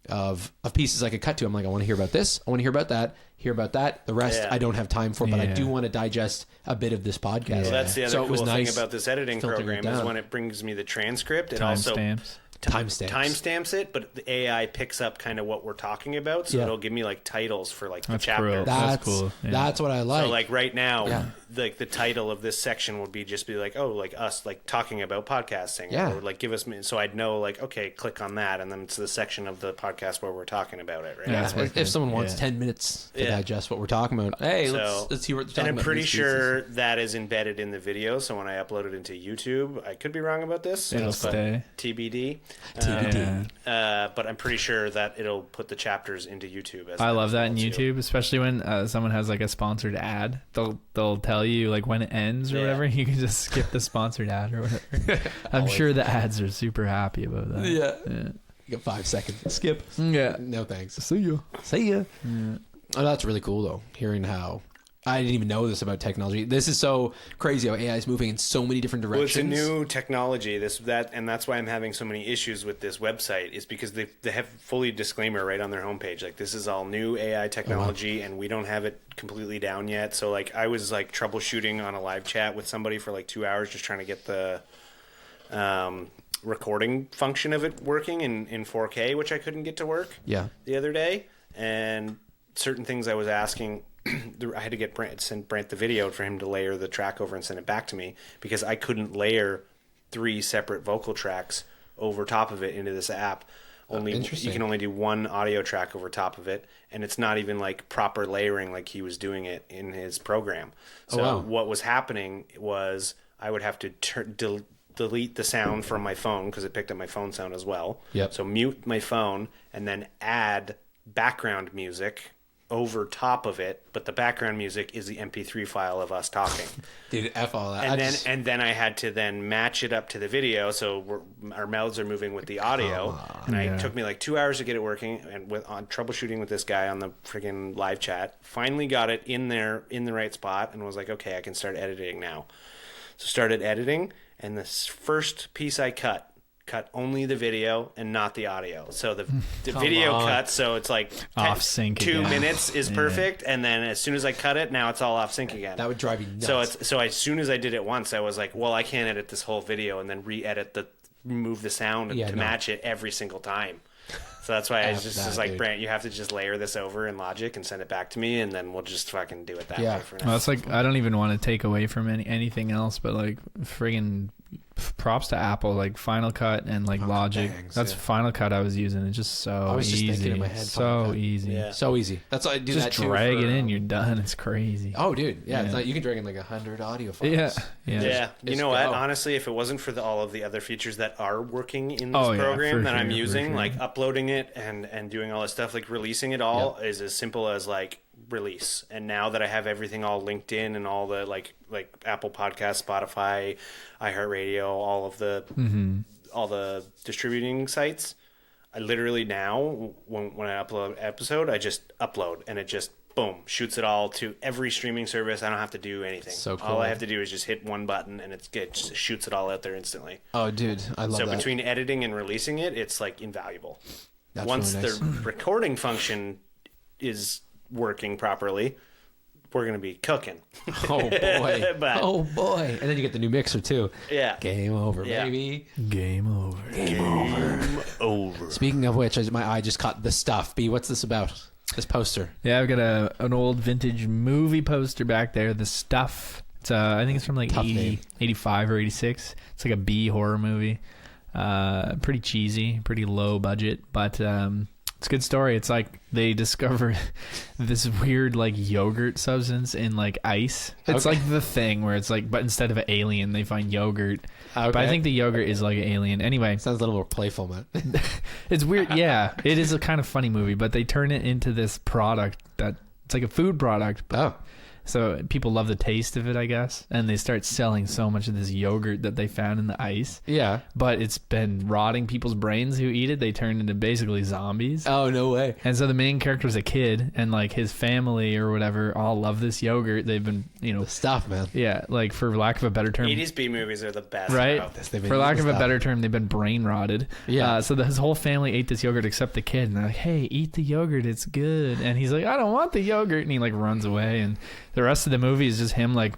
of pieces I could cut to. I'm like, I want to hear about this. I want to hear about that. Hear about that. The rest Yeah. I don't have time for, but I Yeah. do want to digest a bit of this podcast. Well, that's the other So it was cool nice thing about this editing filtering it program is down. when it brings me the transcript, it also Timestamps. Timestamps. it, but the AI picks up kind of what we're talking about, so Yeah. it'll give me like titles for like the That's chapter. cool. That's cool. Yeah. That's what I like. So like right now, Yeah. like the title of this section would be just be like, oh, like us like talking about podcasting. Yeah. Or like give us, so I'd know like, okay, click on that, and then it's the section of the podcast where we're talking about it, right? Yeah. Yeah, That's if someone wants yeah. 10 minutes to Yeah. digest what we're talking about, hey, So- let's hear what they're talking And I'm about. pretty these sure that is embedded in the video. So when I upload it into YouTube, I could be wrong about this. It'll but stay. TBD. TBD. But I'm pretty sure that it'll put the chapters into YouTube. As I well love that in too. YouTube, especially when someone has like a sponsored ad. They'll tell you like when it ends or Yeah. whatever. You can just skip the sponsored ad or whatever. I'm sure the ads are super happy about that. Yeah. Yeah. You got 5 seconds. Skip. Yeah. No thanks. See you. See ya. Oh, that's really cool though. Hearing how I didn't even know this about technology. This is so crazy how AI is moving in so many different Well, it's directions. a new technology. And that's why I'm having so many issues with this website. Is because they have fully disclaimer right on their homepage. Like this is all new AI technology, and we don't have it completely down yet. So like I was like troubleshooting on a live chat with somebody for like 2 hours, just trying to get the recording function of it working in 4K, which I couldn't get to work. Yeah. The other day, and certain things I was asking. I had to send Brent the video for him to layer the track over and send it back to me because I couldn't layer 3 separate vocal tracks over top of it into this app. only interesting. you can only do one audio track over top of it, and it's not even like proper layering like he was doing it in his program. So what was happening was I would have to delete the sound from my phone because it picked up my phone sound as well. Yep. So mute my phone and then add background music over top of it, but the background music is the MP3 file of us talking. Dude, F all that. And then I had to then match it up to the video, so our mouths are moving with the audio. It took me like 2 hours to get it working, and on troubleshooting with this guy on the freaking live chat. Finally got it in there in the right spot, and was like, okay, I can start editing now. So started editing, and this first piece I cut only the video and not the audio. So the video cuts, so it's like off sync. 2 minutes is perfect, and then as soon as I cut it, now it's all off sync again. That would drive you nuts. So as soon as I did it once, I was like, well, I can't edit this whole video and then remove the sound to match it every single time. So that's why I was like, Brant, you have to just layer this over in Logic and send it back to me, and then we'll just fucking do it that way for now. Well, it's like, I don't even want to take away from anything else, but like friggin' props to Apple, like Final Cut and like Logic. That's Final Cut I was using. It's just so easy. Just thinking in my head, so easy. Yeah. So easy. That's why I do just that too. Just drag it in, you're done. It's crazy. Oh, dude. Yeah. It's like you can drag in like 100 audio files. Yeah. You know what? Honestly, if it wasn't for all of the other features that are working in this program that I'm using, like uploading it and doing all this stuff, like releasing it all is as simple as like release. And now that I have everything all linked in and all the like Apple Podcasts, Spotify, iHeartRadio, all the distributing sites, I literally now when I upload an episode, I just upload and it just boom shoots it all to every streaming service. I don't have to do anything. So cool. All I have to do is just hit one button and it just shoots it all out there instantly. Oh, dude, I love that. So between editing and releasing it, it's like invaluable. That's Once really nice. the recording function is working properly, we're going to be cooking. Oh, boy. And then you get the new mixer, too. Yeah. Game over, baby. Game over. Speaking of which, my eye just caught The Stuff. B, what's this about? This poster. Yeah, I've got an old vintage movie poster back there, The Stuff. It's I think it's from like 85 or 86. It's like a B horror movie. Pretty cheesy, pretty low budget, but it's a good story. It's like they discover this weird like yogurt substance in like ice. It's like The Thing where it's like, but instead of an alien, they find yogurt. But I think the yogurt is like an alien. Anyway. Sounds a little more playful, man. It's weird. Yeah, it is a kind of funny movie, but they turn it into this product that it's like a food product. So people love the taste of it, I guess, and they start selling so much of this yogurt that they found in the ice. Yeah. But it's been rotting people's brains who eat it. They turn into basically zombies. Oh, no way. And so the main character is a kid, and like his family or whatever all love this yogurt. They've been, The Stuff, man. Yeah, like for lack of a better term. 80s B movies are the best. Right? For lack of a better term, they've been brain rotted. Yeah. So his whole family ate this yogurt except the kid, and they're like, hey, eat the yogurt. It's good. And he's like, I don't want the yogurt. And he like runs away, and the rest of the movie is just him like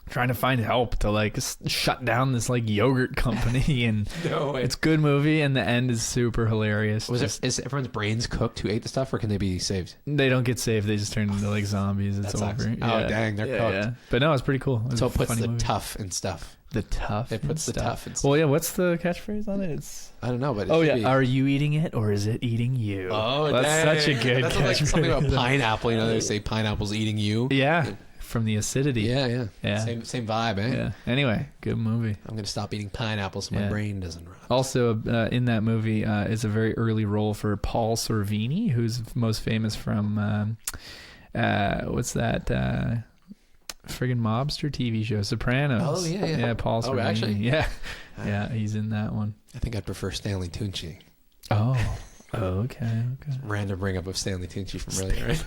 trying to find help to like shut down this like yogurt company. And it's a good movie, and the end is super hilarious. Is everyone's brains cooked who ate the stuff, or can they be saved? They don't get saved. They just turn into like zombies. It's over. Oh, dang, they're cooked. Yeah. But no, it's pretty cool. So it puts the tough and stuff. The tough. It puts the tough and stuff. Well, yeah. What's the catchphrase on it? I don't know, but are you eating it or is it eating you? Oh, that's such a good. That's like something about pineapple. They say pineapple's eating you. Yeah, from the acidity. Yeah. Same vibe, eh? Yeah. Anyway, good movie. I'm gonna stop eating pineapple so my brain doesn't rot. Also, in that movie is a very early role for Paul Sorvini, who's most famous from what's that? Friggin' mobster TV show, Sopranos. Oh yeah. Yeah, Paul Sorvini. Oh, actually, yeah, he's in that one. I think I'd prefer Stanley Tucci. Oh, okay. Random bring up of Stanley Tucci from earlier, right?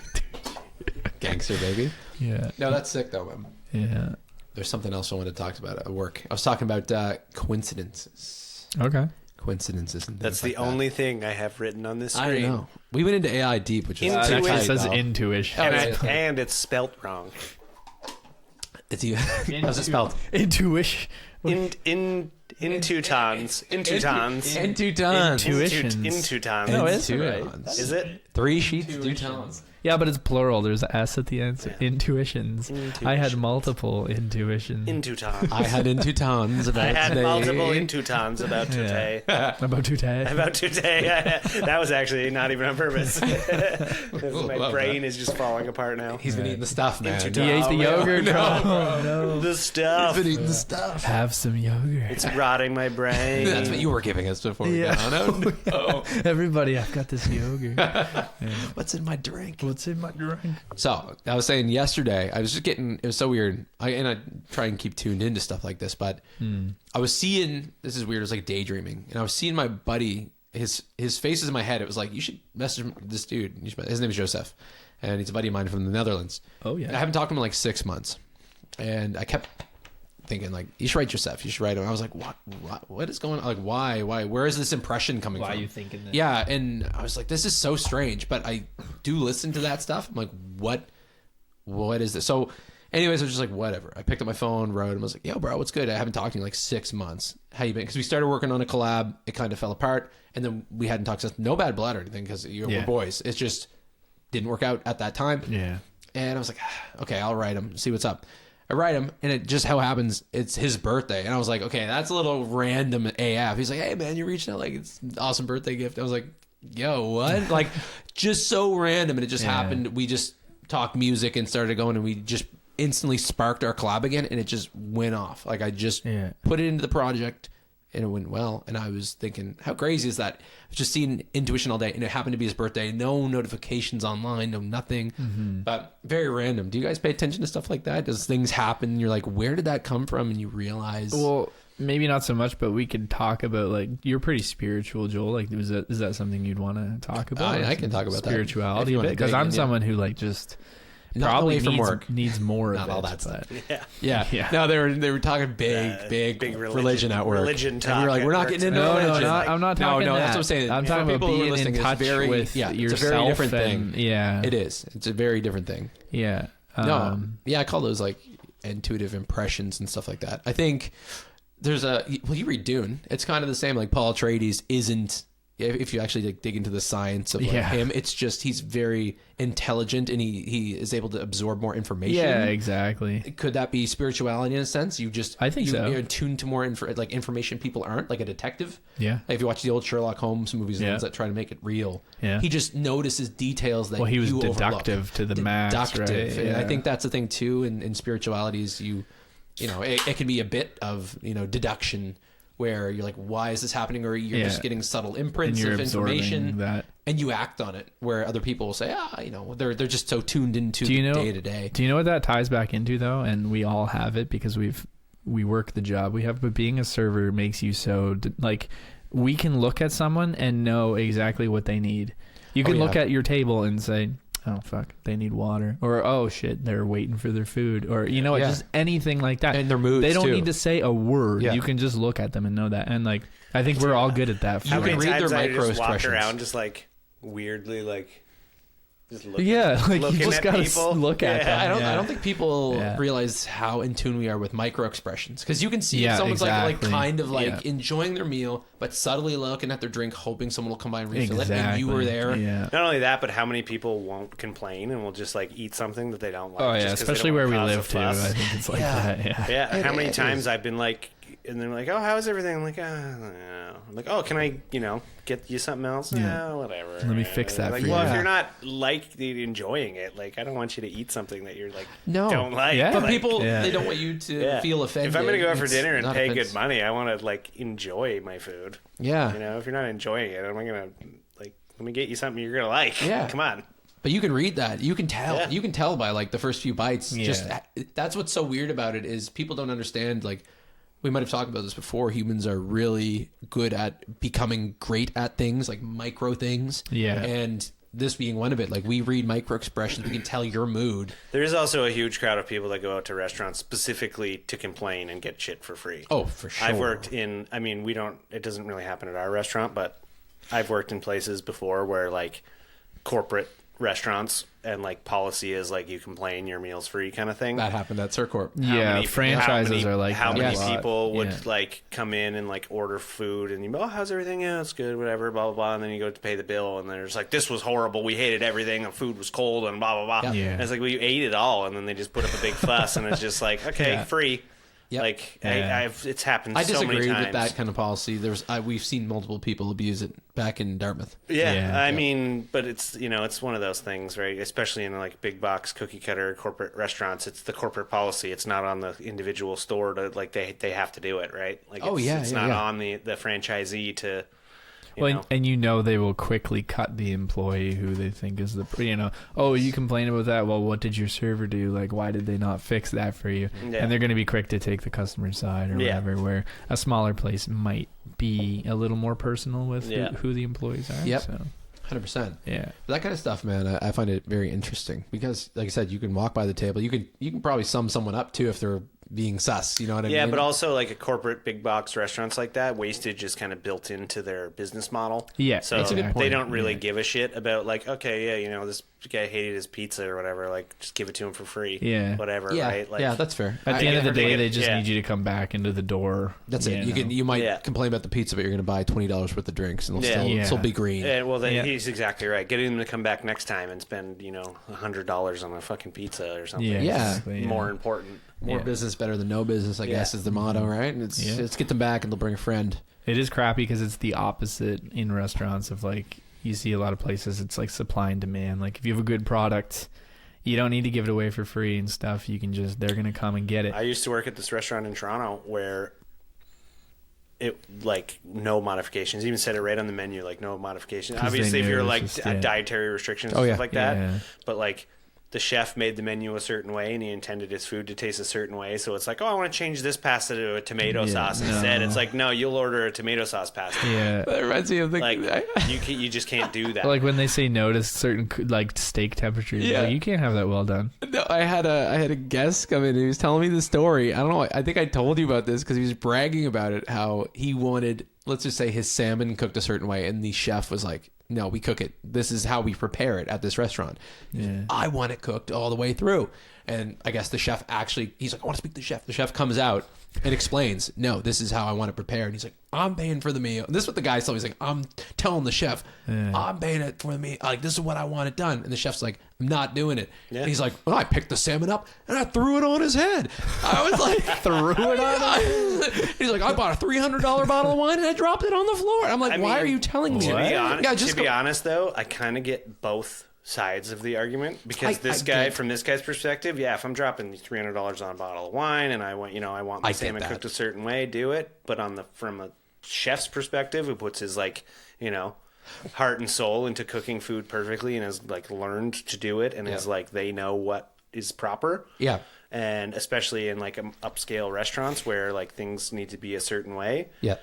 Gangster, baby. Yeah. No, that's sick though, man. Yeah. There's something else I wanted to talk about at work. I was talking about coincidences. Okay. Coincidences. And that's the only thing I have written on this screen. I know. We went into AI deep, which is it says intuition, and it's spelt wrong. How's it spelled? Intuition. Into tons. Intuition. Into tons. No, it's Intuitions. right. Is it? 3 sheets, 2 tons. Yeah, but it's plural. There's an S at the end. So intuitions. I had multiple intuitions. Into tons. I had into tons about I had today. multiple into tons about today. About today. About today. That was actually not even on purpose. My brain is just falling apart now. He's been eating the stuff, man. Into He ate the yogurt. No. The stuff. He's been eating the stuff. Have some yogurt. It's rotting my brain. That's what you were giving us before we got on. Oh, Everybody, I've got this yogurt. what's in my drink? What's in my drink? So I was saying yesterday, I was just getting. It was so weird. I try and keep tuned into stuff like this, but I was seeing. This is weird. It was like daydreaming, and I was seeing my buddy. His face is in my head. It was like, you should message this dude. His name is Joseph, and he's a buddy of mine from the Netherlands. Oh yeah. I haven't talked to him in like 6 months, and I kept thinking like, you should write Joseph. You should write him. I was like, what is going on? Like, why? Where is this impression coming from? Why are you thinking that? Yeah, and I was like, this is so strange, but I do listen to that stuff. I'm like, what is this? So anyways, I was just like, whatever. I picked up my phone, wrote him. I was like, yo, bro, what's good? I haven't talked to you in like 6 months. How you been? Because we started working on a collab. It kind of fell apart, and then we hadn't talked since. No bad blood or anything, because we're boys. It's just didn't work out at that time. Yeah. And I was like, okay, I'll write him, see what's up. I write him, and it just how happens, it's his birthday. And I was like, okay, that's a little random AF. He's like, hey, man, you reached out. Like, it's an awesome birthday gift. I was like, yo, what? Like, just so random. And it just happened. We just talked music and started going, and we just instantly sparked our collab again, and it just went off. Like, I just put it into the project, and it went well. And I was thinking, how crazy is that? I was just seeing Intuition all day, and it happened to be his birthday. No notifications online, no nothing, but very random. Do you guys pay attention to stuff like that? Does things happen? You're like, where did that come from? And you realize, well, maybe not so much, but we could talk about, like, you're pretty spiritual, Joel. Like, is that something you'd want to talk about? I can talk about spirituality a bit, because I'm someone who like just not probably from work needs more not of all it, that stuff. Yeah. No, they were talking big religion at work. Religion talk. And we were like, we're not getting into No, religion. I'm not talking No, that. that's what I'm saying. I'm talking For about people who are being listening, in it's touch very, with it's yourself. a very different and, thing. Yeah. It is. It's a very different thing. Yeah. I call those like intuitive impressions and stuff like that. I think there's you read Dune. It's kind of the same. Like Paul Atreides isn't, if you actually dig into the science of him, it's just he's very intelligent and he is able to absorb more information. Yeah, exactly. Could that be spirituality in a sense? I think so. You're attuned to more information people aren't, like a detective. Yeah. Like if you watch the old Sherlock Holmes movies, the ones that try to make it real, he just notices details that he was you deductive overlook. to the max, right? And I think that's the thing too in spiritualities. It can be a bit of deduction, where you're like, why is this happening? Or you're just getting subtle imprints of information that, and you act on it, where other people will say, they're just so tuned into day to day. Do you know what that ties back into though? And we all have it because we work the job we have, but being a server makes you so like, we can look at someone and know exactly what they need. You can look at your table and say, oh fuck, they need water, or oh shit, they're waiting for their food, or just anything like that. And their moods they don't too. need to say a word. Yeah. You can just look at them and know that. And like, I think we're all good at that. How many read times their I micro just walk expressions. around just like weirdly like just looking, like you just at gotta people. look at them. I don't think people realize how in tune we are with micro expressions, because you can see if someone's like kind of like enjoying their meal, but subtly looking at their drink, hoping someone will come by and refill it, and you were there. Not only that, but how many people won't complain and will just like eat something that they don't like. Oh yeah, just 'cause especially they don't where we wanna live cause too. a I fuss. think it's like that. Yeah. How many times I've been like, and they're like, oh, how's everything? I'm like, I'm like, oh, can I, get you something else? No, whatever. Let me fix that like, for you. well, if you're not enjoying it, like, I don't want you to eat something that you're like, don't like. Yeah. But like, people, they don't want you to feel offended. If I'm gonna go out for It's dinner and not pay offense. good money, I want to like enjoy my food. Yeah. If you're not enjoying it, I'm not gonna like. Let me get you something you're gonna like. Yeah. Come on. But you can read that. You can tell. Yeah. You can tell by like the first few bites. Yeah. Just that's what's so weird about it is people don't understand. Like we might have talked about this before. Humans are really good at becoming great at things, like micro things. Yeah. And this being one of it, like we read micro expressions. We can tell your mood. There is also a huge crowd of people that go out to restaurants specifically to complain and get shit for free. Oh, for sure. I've worked in. I mean, it doesn't really happen at our restaurant, but I've worked in places before where like corporate restaurants and like policy is like you complain, your meal's free kind of thing. That happened at Circorp. Franchises are like how that many a lot. people would like come in and like order food and you go, oh, how's everything? Yeah, it's good, whatever, blah blah blah, and then you go to pay the bill and there's like, this was horrible, we hated everything, the food was cold and blah blah blah. Yeah. And it's like, well, you ate it all, and then they just put up a big fuss and it's just like, okay, free. Yep. Like Yeah. it's happened I so many disagree times with that kind of policy. We've seen multiple people abuse it back in Dartmouth. I mean, but it's it's one of those things, right? Especially in like big box cookie cutter corporate restaurants, it's the corporate policy. It's not on the individual store to like they have to do it, right? Like it's not on the franchisee to. And they will quickly cut the employee who they think is oh, you complain about that. Well, what did your server do? Like, why did they not fix that for you? Yeah. And they're going to be quick to take the customer side or whatever, where a smaller place might be a little more personal with who the employees are. Yep. So. 100%. Yeah. But that kind of stuff, man, I find it very interesting because, like I said, you can walk by the table. You can probably sum someone up too if they're being sus. You know what I mean? Yeah, but also like a corporate big box restaurants like that, wastage is kind of built into their business model. Yeah, so that's a good point. They don't really give a shit about like, okay, yeah, this guy hated his pizza or whatever. Like, just give it to him for free. Yeah, whatever. Yeah, Right? Like, yeah, that's fair. At the end of the day, they just need you to come back into the door. That's it. You might complain about the pizza, but you're going to buy $20 worth of drinks, and it'll still be green. Yeah, well, he's exactly right. Getting them to come back next time and spend $100 on a fucking pizza or something. Yeah, more important. More business better than no business, I guess, is the motto, right? And it's get them back and they'll bring a friend. It is crappy because it's the opposite in restaurants of like, you see a lot of places, it's like supply and demand. Like if you have a good product, you don't need to give it away for free and stuff. You can they're going to come and get it. I used to work at this restaurant in Toronto where it like no modifications. Even said it right on the menu, like no modifications. Obviously, if you're like dietary restrictions and stuff like that, but like the chef made the menu a certain way and he intended his food to taste a certain way. So it's like, oh, I want to change this pasta to a tomato sauce instead. It's like, no, you'll order a tomato sauce pasta. Yeah, that reminds me of the like you just can't do that. Like when they say no to certain like steak temperatures, like, you can't have that well done. No, I had a guest come in. He was telling me the story. I don't know. I think I told you about this because he was bragging about it. How he wanted, let's just say, his salmon cooked a certain way, and the chef was like, no, we cook it. This is how we prepare it at this restaurant. Yeah. I want it cooked all the way through. And I guess the chef he's like, I want to speak to the chef. The chef comes out and explains, no, this is how I want it prepared. And he's like, I'm paying for the meal. And this is what the guy's telling me. He's like, I'm telling the chef, I'm paying it for the meal. Like, this is what I want it done. And the chef's like, I'm not doing it. Yeah. And he's like, well, I picked the salmon up and I threw it on his head. I was like, threw it on him? He's like, I bought a $300 bottle of wine and I dropped it on the floor. I'm like, why are you telling me? To be honest, though, I kind of get both sides of the argument because from this guy's perspective, if I'm dropping $300 on a bottle of wine and I want my salmon cooked a certain way, do it. But from a chef's perspective, who puts his heart and soul into cooking food perfectly and has like learned to do it and is like they know what is proper. Yeah. And especially in like upscale restaurants where like things need to be a certain way. Yeah.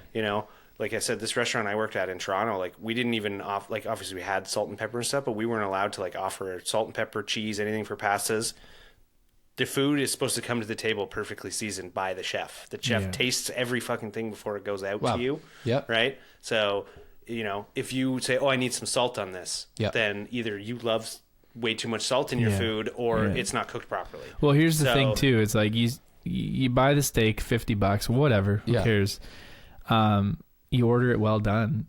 Like I said, this restaurant I worked at in Toronto, like we didn't even obviously we had salt and pepper and stuff, but we weren't allowed to like offer salt and pepper, cheese, anything for pastas. The food is supposed to come to the table perfectly seasoned by the chef. The chef tastes every fucking thing before it goes out to you. Yep. Right? So, if you say, oh, I need some salt on this, then either you love way too much salt in your food or it's not cooked properly. Well, here's the thing too. It's like you buy the steak, $50, whatever, who cares? You order it well done,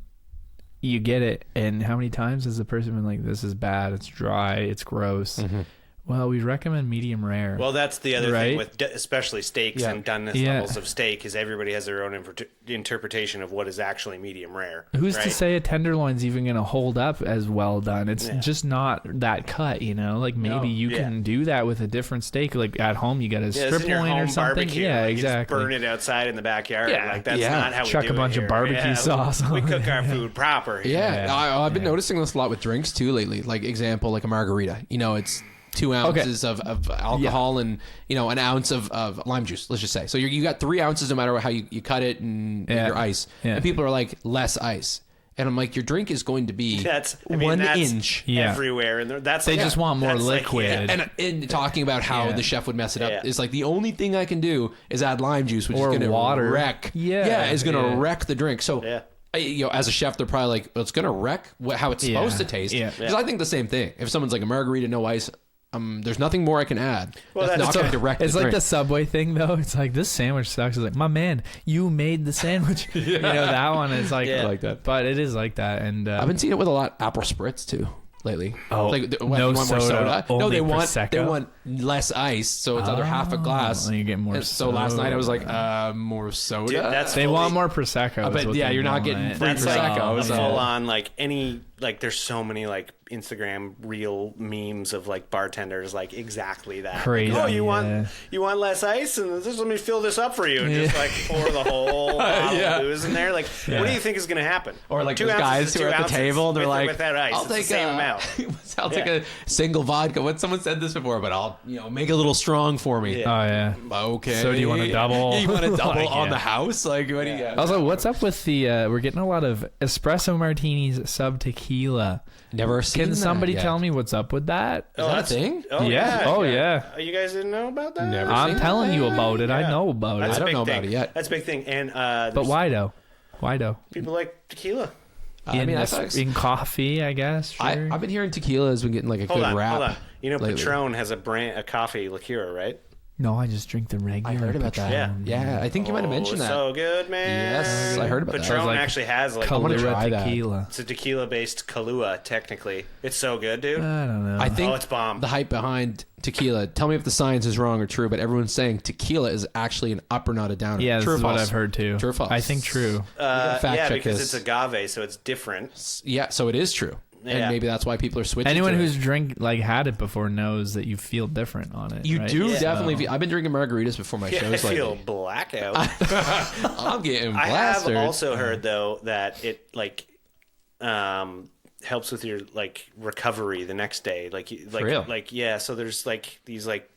you get it, and how many times has the person been like, this is bad, it's dry, it's gross? Mm-hmm. Well, we recommend medium rare. Well, that's the other thing with especially steaks and doneness levels of steak is everybody has their own interpretation of what is actually medium rare. Who's to say a tenderloin's even going to hold up as well done? It's just not that cut, Like maybe you can do that with a different steak. Like at home, you got a strip loin or something. Barbecue. Yeah, exactly. You just burn it outside in the backyard. Yeah. Like that's not how we do it. Chuck a bunch of barbecue sauce on We cook our food proper. Yeah, I've been noticing this a lot with drinks too lately. Like example, like a margarita. It's 2 ounces of alcohol and an ounce of lime juice, let's just say. So you got 3 ounces no matter how you cut it and your ice. And people are like, less ice. And I'm like, your drink is going to be that's 1 inch everywhere, and they just want more liquid. And talking about how the chef would mess it up is like the only thing I can do is add lime juice, which is going to wreck. Is going to wreck the drink. So as a chef, they're probably like, well, it's gonna wreck how it's supposed to taste. Because I think the same thing. If someone's like a margarita, no ice, there's nothing more I can add. Well, that's not going to direct. It's the like drink. the Subway thing, though. It's like, this sandwich sucks. It's like, my man, you made the sandwich. You know, that one is like, like that. But it is like that. And I've been seeing it with a lot Apple Spritz too lately. Oh, like, no you want more soda, No, only they want Prosecco? less ice, so it's either half a glass. And you get more. And so last night I was like, more soda. Dude, that's They want more Prosecco. But yeah, you're not getting free That's Prosecco. like so- full on like any like. There's so many like Instagram reel memes of like bartenders like exactly that. Crazy, Like, oh, you yeah. want less ice, and just let me fill this up for you, and just like pour the whole bottle of booze in there. Like, what do you think is going to happen? Or like 2 those ounces guys is who 2 are at the ounces table, and they're with or like, without ice. "I'll It's the take same amount." I'll take a single vodka. What someone said this before, but I'll make a little strong for me. Oh, yeah. Okay. So do you want a double? You want a double Like, on yeah. the house? Like, what do you got? Also, what's up with the? We're getting a lot of espresso martinis sub tequila. Never seen Can that somebody yet. tell me what's up with that? Is that a thing? Oh, Yeah. Oh, yeah. You guys didn't know about that? Never I'm seen telling that? you about it. I Yeah. know about That's it. a don't big know thing. about it yet. That's a big thing. And But why though? Why though? people like tequila. I mean, I thought in coffee, I guess. Sure. I've been hearing tequila has been getting like a Hold good on, rap. hold on. You know, lately. Patron has a coffee liqueur, right? No, I just drink the regular. I heard about that. Patron. Yeah, I think you might have mentioned that. So good, man. Yes, I heard about that. Patron I was like, actually has like wanna Kahlua try that. tequila. it's a tequila-based Kahlua. Technically, it's so good, dude. I don't know. I think it's bomb. the hype behind tequila. Tell me if the science is wrong or true, but everyone's saying tequila is actually an up or not a downer. yeah, this true or is what false? I've heard too. True or false? I think true. fact Yeah, check because this. it's agave, so it's different. Yeah, so it is true, Yeah. and maybe that's why people are switching. Anyone to who's it. had it before knows that you feel different on it. You right? do Yeah. definitely. Feel, I've been drinking margaritas before my Yeah, I shows. feel Lately. blackout. I'm getting I have blasted. also heard though that it like helps with your like recovery the next day. Like real? like yeah. So there's like these like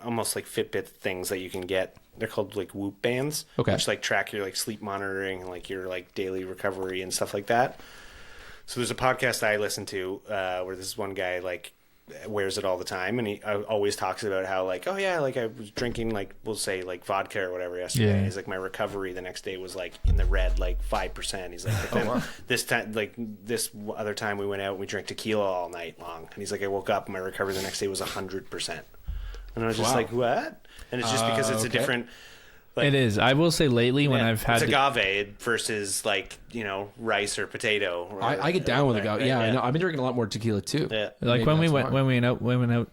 almost like Fitbit things that you can get. They're called like Whoop bands, Okay. which like track your like sleep monitoring and like your like daily recovery and stuff like that. So there's a podcast I listen to where this one guy like wears it all the time, and he always talks about how like, oh yeah, like I was drinking like we'll say like vodka or whatever yesterday. Yeah. He's like, my recovery the next day was like in the red, like 5%. He's like, but then this time, like this other time we went out and we drank tequila all night long, and he's like, I woke up and my recovery the next day was 100%, and I was just like, what? And it's just because it's a okay. different. Like, It is. I will say lately when yeah, I've had it's agave versus like rice or potato. Or, I get down with right, agave. right, Yeah, I know. I've been drinking a lot more tequila too. Yeah. like Maybe when we that's went why.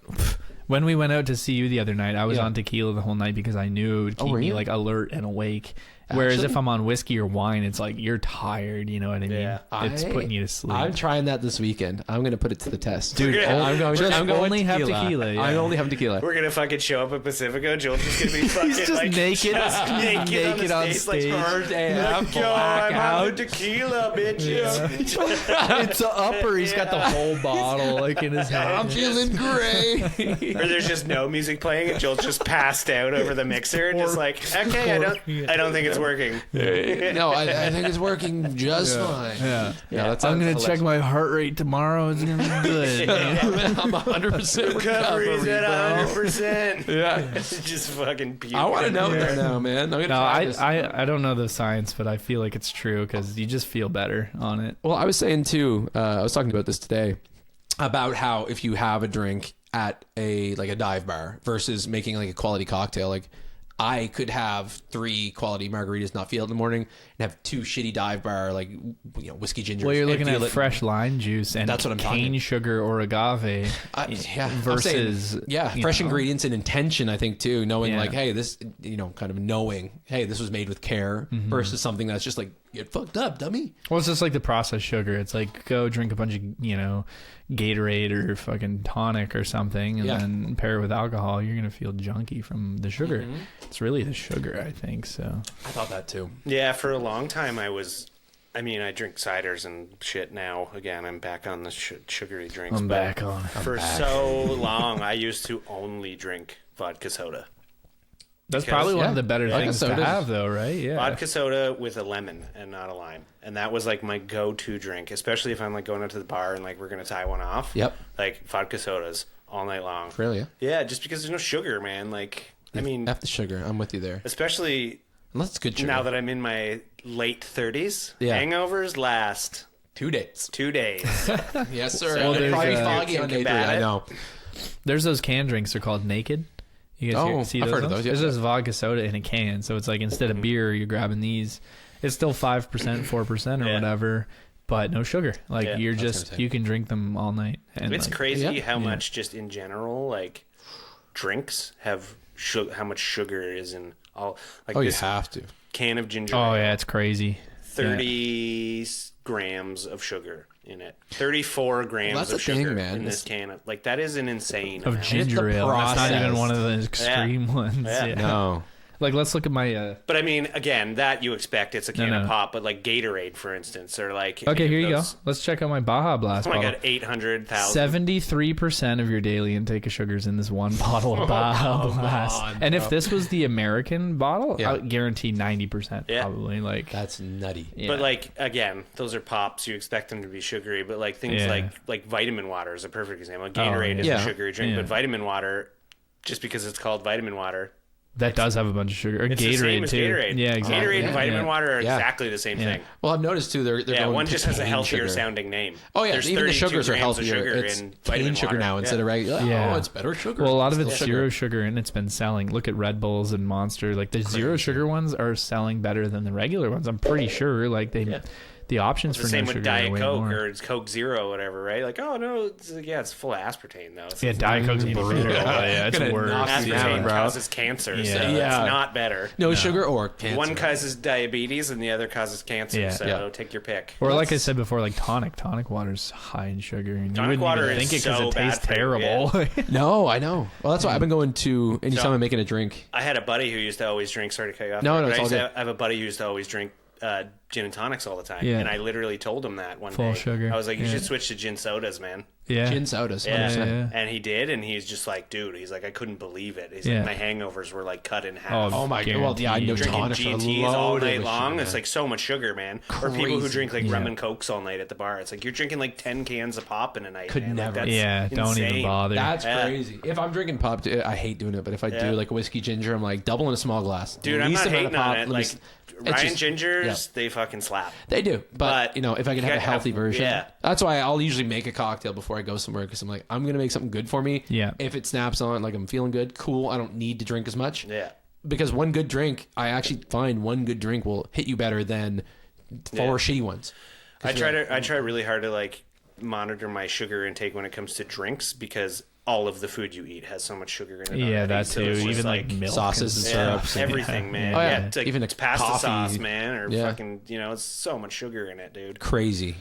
when we went out to see you the other night, I was Yeah. on tequila the whole night because I knew it would keep were me you? like alert and awake. Whereas Actually? if I'm on whiskey or wine, it's like you're tired. You know what I mean? Yeah. It's putting you to sleep. I'm trying that this weekend. I'm going to put it to the test. Dude, Yeah. I'm going. just I'm going only have tequila. tequila, yeah. I only have tequila. We're gonna fucking show up at Pacifico. Joel's just gonna be fucking just like naked. just naked on stage. Like, Hard day like, out, yo, I'm on the blackout. tequila, bitches. it's an upper. He's got the whole bottle like in his hand. I'm feeling great. Or there's just no music playing, and Joel's just passed out over the mixer, and just like, okay, I don't think it's working. No, I think it's working just fine. Yeah. That's I'm gonna check my heart rate tomorrow. It's gonna be good. I'm 100% Recovery's at recovery, 100%. bro. Yeah. Just fucking puke. I want to know that now, man. I'm gonna No, try this. I don't know the science, but I feel like it's true because you just feel better on it. Well, I was saying too. I was talking about this today about how if you have a drink at a dive bar versus making like a quality cocktail, like I could have 3 quality margaritas, not feel it in the morning, and have 2 shitty dive bar whiskey ginger. Well, you're looking at fresh lime juice and That's what I'm cane talking. sugar or agave Yeah, versus fresh you know. ingredients and intention. I think too, knowing Yeah. like, hey, this, kind of knowing, hey, this was made with care versus something that's just like, get fucked up, dummy. Well, it's just like the processed sugar. It's like go drink a bunch of Gatorade or fucking tonic or something, and then pair it with alcohol. You're gonna feel junky from the sugar. It's really the sugar, I think. So I thought that too. Yeah, for a long time I drink ciders and shit now. Again, I'm back on the sugary drinks. I'm but back on. For so long, I used to only drink vodka soda. That's Because- probably one of the better Vodka things to soda's- have, though, right? Yeah. Vodka soda with a lemon and not a lime. And that was like my go-to drink, especially if I'm like going out to the bar and like we're going to tie one off. Yep. Like vodka sodas all night long. Really? Yeah, just because there's no sugar, man. Like, I mean, F the sugar. I'm with you there. especially That's good sugar. Now that I'm in my late 30s, Yeah. hangovers last 2 days. 2 days. Yes, sir. Well, It'll there's, probably be uh, foggy on day 3. I know. There's those canned drinks. They're called Naked. You guys see I've those? heard of those, yeah. It's just vodka soda in a can. So it's like instead of beer, you're grabbing these. It's still 5%, 4% or whatever, but no sugar. Like Yeah. you're I was just gonna say. you can drink them all night. And It's like, crazy how much just in general, like drinks have how much sugar is in all. Like Oh, you this have to. can of ginger Oh ale, yeah, it's crazy. 30 grams of sugar in it. 34 grams that's of the thing, sugar man. in this can. Like that is an insane Of amount. ginger ale. That's not even process. one of the extreme ones. Yeah. Yeah. No. Like let's look at my. But I mean, again, that you expect it's a can No. of pop, but like Gatorade, for instance, or like Okay, here you go. Let's check out my Baja Blast Oh my bottle. god, 800,000. 73% of your daily intake of sugars in this one bottle of Baja Blast. on, And if bro. this was the American bottle, Yeah. I would guarantee 90% Yeah. probably. Like, That's nutty. yeah. But like again, those are pops. You expect them to be sugary, but like things Yeah. like vitamin water is a perfect example. Gatorade is yeah. a sugary drink, Yeah. but vitamin water, just because it's called vitamin water, that does have a bunch of sugar. Or it's Gatorade the same as too. Gatorade. Yeah, exactly. Gatorade and Yeah, vitamin yeah. water are Yeah. exactly the same Yeah. thing. Well, I've noticed too. They're Yeah, going one to just has a cane healthier sugar. sounding name. Oh yeah, There's even the 32 sugars are grams of healthier. sugar It's in cane vitamin sugar water. now instead of regular. Yeah. Oh, it's better sugar. Well, a lot of Still it's zero sugar and it's been selling. Look at Red Bulls and Monster. Like the zero sugar ones are selling better than the regular ones. I'm pretty sure. Like the options It's for the same no with sugar are Diet way Coke more. or it's Coke Zero or whatever, right? Like, oh no, it's full of aspartame though. It's Yeah, Diet Coke's brutal. Yeah, it's Gonna worse. knock you Yeah. down, aspartame bro. causes cancer, so Yeah. Yeah. it's not better. No sugar or cancer. One causes diabetes and the other causes cancer, Yeah. so Yeah. take your pick. Or like I said before, like tonic water's high in sugar, and you Tonic wouldn't water even is think it because so it tastes bad for you, terrible. No, I know. Well, that's why I've been going to anytime I'm making a drink. I had a buddy who used to always drink. Sorry to cut you off. No, there, no, but it's I all used to good. have a buddy who used to always drink gin and tonics all the time, Yeah. and I literally told him that one Full day. sugar. I was like, "You Yeah. should switch to gin sodas, man." Yeah. Gin sodas. Yeah. 100%. Yeah. And he did, and he's just like, dude, he's like, I couldn't believe it. He's Yeah. like, my hangovers were like cut in half. Oh my god. Well, yeah, I know Guaranteed. Drinking tonics are GTs all loaded night with long, sugar, it's man. like so much sugar, man. Or people who Crazy. drink like Yeah. rum and cokes all night at the bar. It's like you're drinking like 10 cans of pop in a night. Could man. Like, never. that's Yeah, don't even insane. bother. That's Yeah. crazy. If I'm drinking pop, I hate doing it, but if I Yeah. do like whiskey ginger, I'm like doubling a small glass. Dude, I'm Least not amount of hating on pop, it. let me Like s- it's Ryan just- Gingers, yeah. they fucking slap. They do, but you know, if I can you have a gotta healthy have- version, yeah. that's why I'll usually make a cocktail before I go somewhere because I'm like, I'm gonna make something good for me. Yeah. If it snaps on, like I'm feeling good, cool. I don't need to drink as much. Yeah. Because one good drink, I actually find one good drink will hit you better than four shitty ones. I try really hard to like monitor my sugar intake when it comes to drinks because all of the food you eat has so much sugar in it. Yeah, already. that So too. it's just Even like milk, sauces and yeah, syrups. everything, man. Oh, yeah. Yeah, it's like, Even it's pasta coffee. sauce, man, or Yeah. fucking, it's so much sugar in it, dude. Crazy.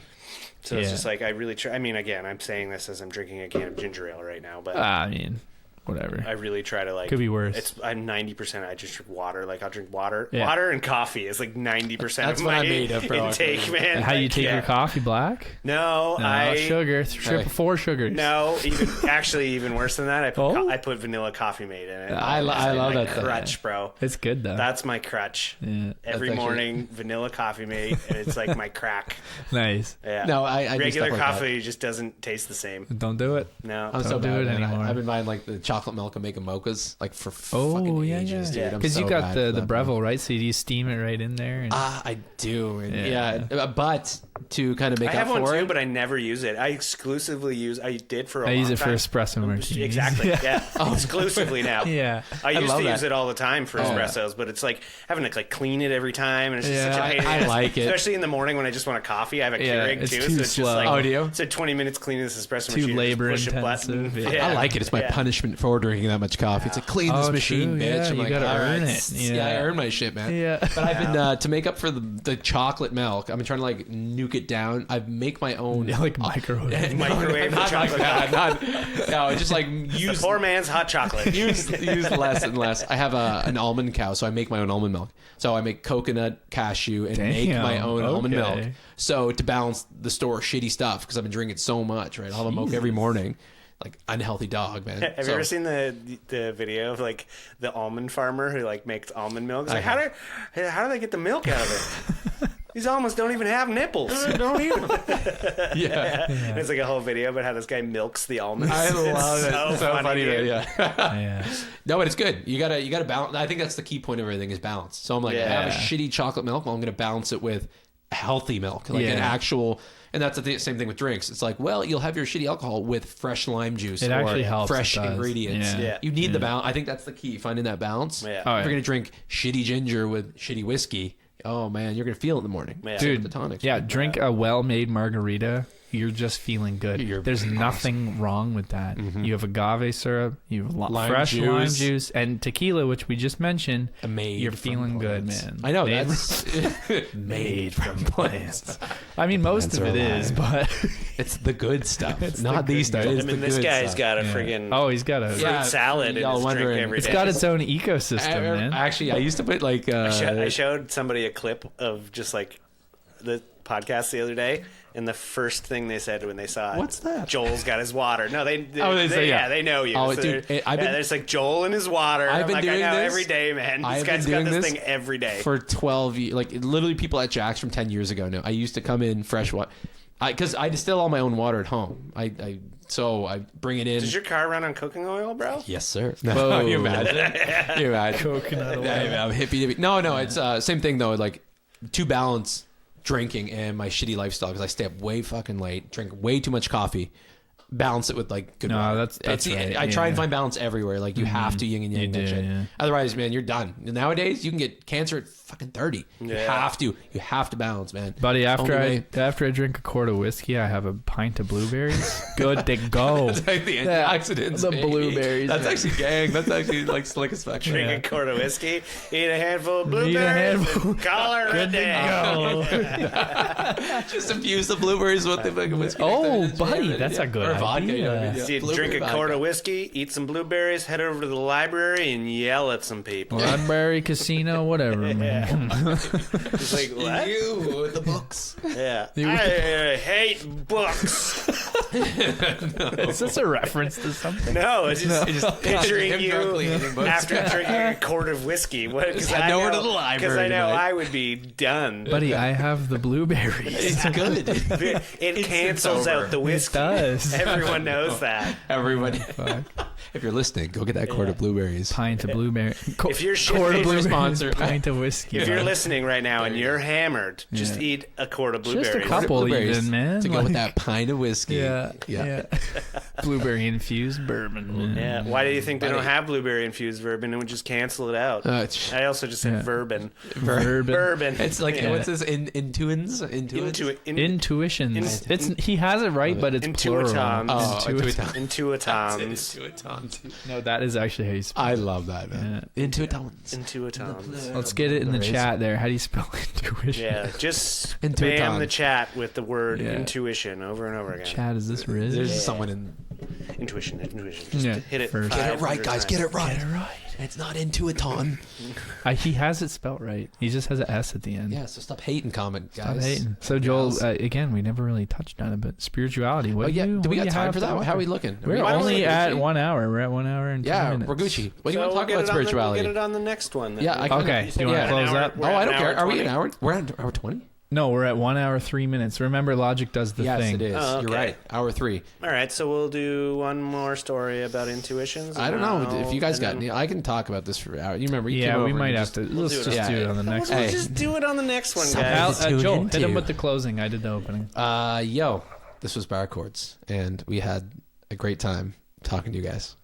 So it's Yeah. just like I really try. I mean, again, I'm saying this as I'm drinking a can of ginger ale right now, but I mean, whatever. I really try to like. Could be worse. I'm 90%. I just drink water. Like I'll drink water. Yeah. Water and coffee is like 90% That's of what my I'm made of, bro. intake, man. How you Like, take yeah. your coffee black? No, No, sugar. Triple 4 sugars. No, even worse than that. I put Oh? I put vanilla coffee mate in it. I love my that stuff. crutch, bro. It's good though. That's my crutch. Yeah. Every That's actually- morning, vanilla coffee mate, and it's like my crack. Nice. Yeah. No, I do regular stuff like coffee just doesn't taste the same. Don't do it. No. I'm so Don't do bad, it man. anymore. I've been buying like the chocolate milk and making mochas like for Oh fucking yeah, ages, dude. yeah. I'm Because so you got bad the for that, man. Breville, right? So you steam it right in there. And, I do. And Yeah. yeah. But to kind of make I have up one for too, it, but I never use it. I exclusively use. I did for a I long use it for time. espresso martinis. Exactly. Yeah. Exclusively now. Yeah. I used love to that. use it all the time for espressos, but it's like having to like clean it every time, and it's just such a Yeah, pain. in the I ass. like it. especially in the morning when I just want a coffee. I have a Yeah, Keurig it's too, too so it's slow. just like Oh, do you? So 20 minutes cleaning this espresso Too machine. labor just push a intensive, button. yeah. I like it. It's my Yeah. punishment for drinking that much coffee. It's like clean this Oh, machine, true, bitch. yeah, I'm you like, gotta all earn right. it. Yeah, I Yeah. earn my shit, man. Yeah. But I've been to make up for the chocolate milk. I've been trying to like nuke it down. I make my own like microwave. Microwave the not like chocolate. that. No, just like The use poor man's hot chocolate. use less and less. I have an almond cow, so I make my own almond milk. So I make coconut, cashew, and make Damn, my own almond okay. milk. So to balance the store shitty stuff, because I've been drinking so much, right? I'll have a milk every morning. Like unhealthy dog, man. Have you ever seen the video of like the almond farmer who like makes almond milk? It's like how do they get the milk out of it? These almonds don't even have nipples. Don't eat them. Yeah. And it's like a whole video about how this guy milks the almonds. I love it. So So funny. dude. Yeah. No, but it's good. You gotta balance. I think that's the key point of everything is balance. So I'm like, I have a shitty chocolate milk. Well, I'm gonna balance it with healthy milk, like an actual. And that's the same thing with drinks. It's like, well, you'll have your shitty alcohol with fresh lime juice It or actually helps. fresh It does. ingredients. Yeah. You need the balance. I think that's the key, finding that balance. Yeah. Oh, If you're yeah. gonna drink shitty ginger with shitty whiskey, oh man, you're gonna feel it in the morning. Yeah. Same with Dude, the tonics. yeah, drink a well-made margarita. You're just feeling good. You're There's awesome. nothing wrong with that. You have agave syrup, you have Lime fresh lime juice. juice, and tequila, which we just mentioned. Made You're from feeling good, plants. man. I know Made- that's made from plants. I mean, most Plants of it are is, alive. but it's the good stuff, It's not the these good stuff. I It's mean, the this good guy's stuff. got a friggin' oh, he's got a. Yeah. fruit salad in y'all his wondering. drink every It's day. got its own ecosystem, man. Actually, I used to put like I showed somebody a clip of just like the podcast the other day, and the first thing they said when they saw it, What's that? Joel's got his water. No, they say, yeah. they know you. Oh, So dude, they're- I've been- there's like Joel and his water. I've I'm been like, doing I know this. every day, man. This I've guy's been got doing this this thing every day. for 12 years. Like literally, people at Jack's from 10 years ago. Now I used to come in fresh water because I distill all my own water at home. So I bring it in. Does your car run on cooking oil, bro? Yes, sir. Whoa. No, you imagine? You imagine? Coconut oil. I'm hippie. No, it's same thing though. Like to balance drinking and my shitty lifestyle because I stay up way fucking late, drink way too much coffee. Balance it with like good No, water. that's right, I try and yeah. find balance everywhere. Like you have to yin and yang You that do, shit. yeah. Otherwise, man, you're done. Nowadays, you can get cancer at fucking 30. You Yeah. have to. You have to balance, man. Buddy, after Only I drink a quart of whiskey, I have a pint of blueberries. Good to go. It's like the antioxidants. The baby. blueberries, That's man. actually gang. That's actually like slick as fuck. Drink a quart of whiskey, eat a handful of Eat a blueberries, handful. and call her a Good to day. go. Just infuse the blueberries with the fucking whiskey. Oh, next time. buddy, Yeah, that's a good or vodka. You know what I idea. mean? So you Blueberry drink a vodka. quart of whiskey, eat some blueberries, head over to the library, and yell at some people. Library, casino, whatever, man. It's like, what? You, the books. Yeah. I hate books. Is this a reference to something? No, it's just picturing Him you drunkenly eating books. after drinking a quart of whiskey. Because head over to the library Because I know tonight. I would be done. Buddy, I have the blueberries. It's good. It cancels over. out the It whiskey. does. Everyone knows that. Everybody, if you're listening, go get that quart of blueberries. Pint of blueberry. If you're Quart of shitty, blueberries, sponsor. pint of whiskey. if you're listening right now and you're hammered, just Yeah. eat a quart of blueberries. Just a couple Blueberries even, man. to go with Like- that pint of whiskey. Yeah. Blueberry infused bourbon, man. Yeah. Why do you think they don't Buddy. have blueberry infused bourbon and would just cancel it out? I also just said Yeah. bourbon. Bourbon. Bourbon. It's like Yeah. what's this? Intuins. Intuitions. He has it right, but it's plural. Intuitons. Oh, Intuitons. Intuitons. No, that is actually how you spell I love that, man. Intuitons. Intuitons. it. Let's get it in the chat there. How do you spell intuition? Yeah, just Intuiton. spam the chat with the word Yeah. intuition over and over again. Chat, is this Riz? There's someone in. Intuition. Just Yeah, hit it. first. Get it right, 500 guys. times. Get it right. Get it right. It's not Intuiton. He has it spelled right. He just has an S at the end. Yeah, so stop hating, comment guys. Stop hating. So Joel, Gals. again, we never really touched on it, but spirituality. What Oh yeah, do we what got you time have for to that? How offer? are we looking? We're Why don't only we- at 1 hour. We're at 1 hour and 10 Yeah, minutes. we're Gucci. What do you So want to talk we'll about get it on spirituality? We'll get it on the next one. Then. Yeah, I can- Okay, do you want Yeah. to close An hour- up? we're Oh, at I an don't care. hour Are we 20? an hour? We're at hour 20? No, we're at 1 hour 3 minutes. Remember, Logic does the Yes, thing. it is. Oh, You're okay. right. Hour 3. All right, so we'll do one more story about intuitions. I don't know if you guys and got then- any. I can talk about this for hours. You remember? You Yeah, came we over might and have to. Let's do it just on- do it on the next We'll Hey. just do it on the next one, Something guys. to tune Joel, into. hit him with the closing. I did the opening. Yo, this was Bar Chords, and we had a great time talking to you guys.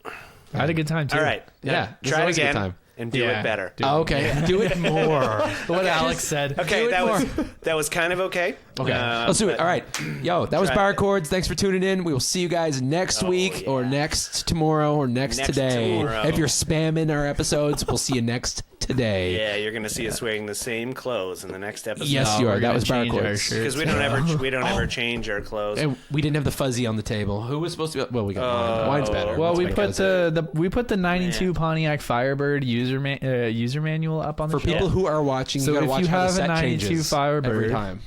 I had a good time too. All right. Yeah, Now, this is try it always a good again time. and do Yeah. it better. Do it. Okay, do it more. What Alex said. Okay, Do it that was kind of okay. Okay, let's do it. All right. Yo, that was Try- Bar Chords. Thanks for tuning in. We will see you guys next week or next tomorrow or next today. tomorrow. If you're spamming our episodes, we'll see you next today. Yeah, you're gonna see us wearing the same clothes in the next episode. Yes, No, you we're are. That gonna was Bar change our Chords. shirts. because we don't ever change our clothes. And we didn't have the fuzzy on the table. Who was supposed to be? Well, we got wine. Wine's better. Well, Let's we make put that. the 92 Pontiac Firebird user manual up on the For people who are watching, So you gotta if watch you how the have a set 92 changes Firebird, every time.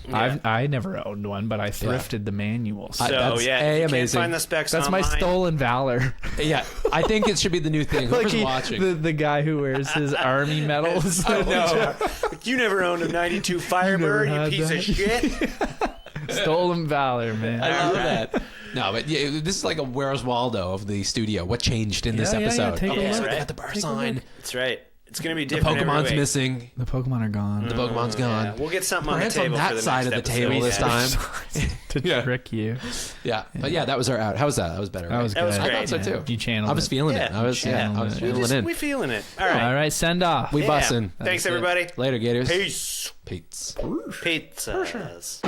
I never owned one, but I thrifted the manual. So So that's yeah, A, if you can't amazing. find the specs. that's my online, stolen valor. Yeah, I think it should be the new thing. Whoever's watching. The guy who wears his army heavy metals. No. You never owned a 92 Firebird, you piece of shit. Stolen valor, man. I love that. No, but yeah, this is like a Where's Waldo of the studio. What changed in this episode? Take a Okay, so look. they got the bar sign. That's right. It's going to be The different. Pokemon's every week. missing. The Pokemon are gone. The Pokemon's gone. Yeah, we'll get something on the Perhaps on table that for the side next of the episode. table this time. To trick you. Yeah, but yeah, that was our out. How was that? That was better. That was right? good. was I great. thought so too. You channeled I was it. feeling it. Yeah. I was Yeah. feeling in. We feeling it. All right. All right, send off. We bussin'. Thanks, everybody. Later, Gators. Peace. Peace. Pizzas.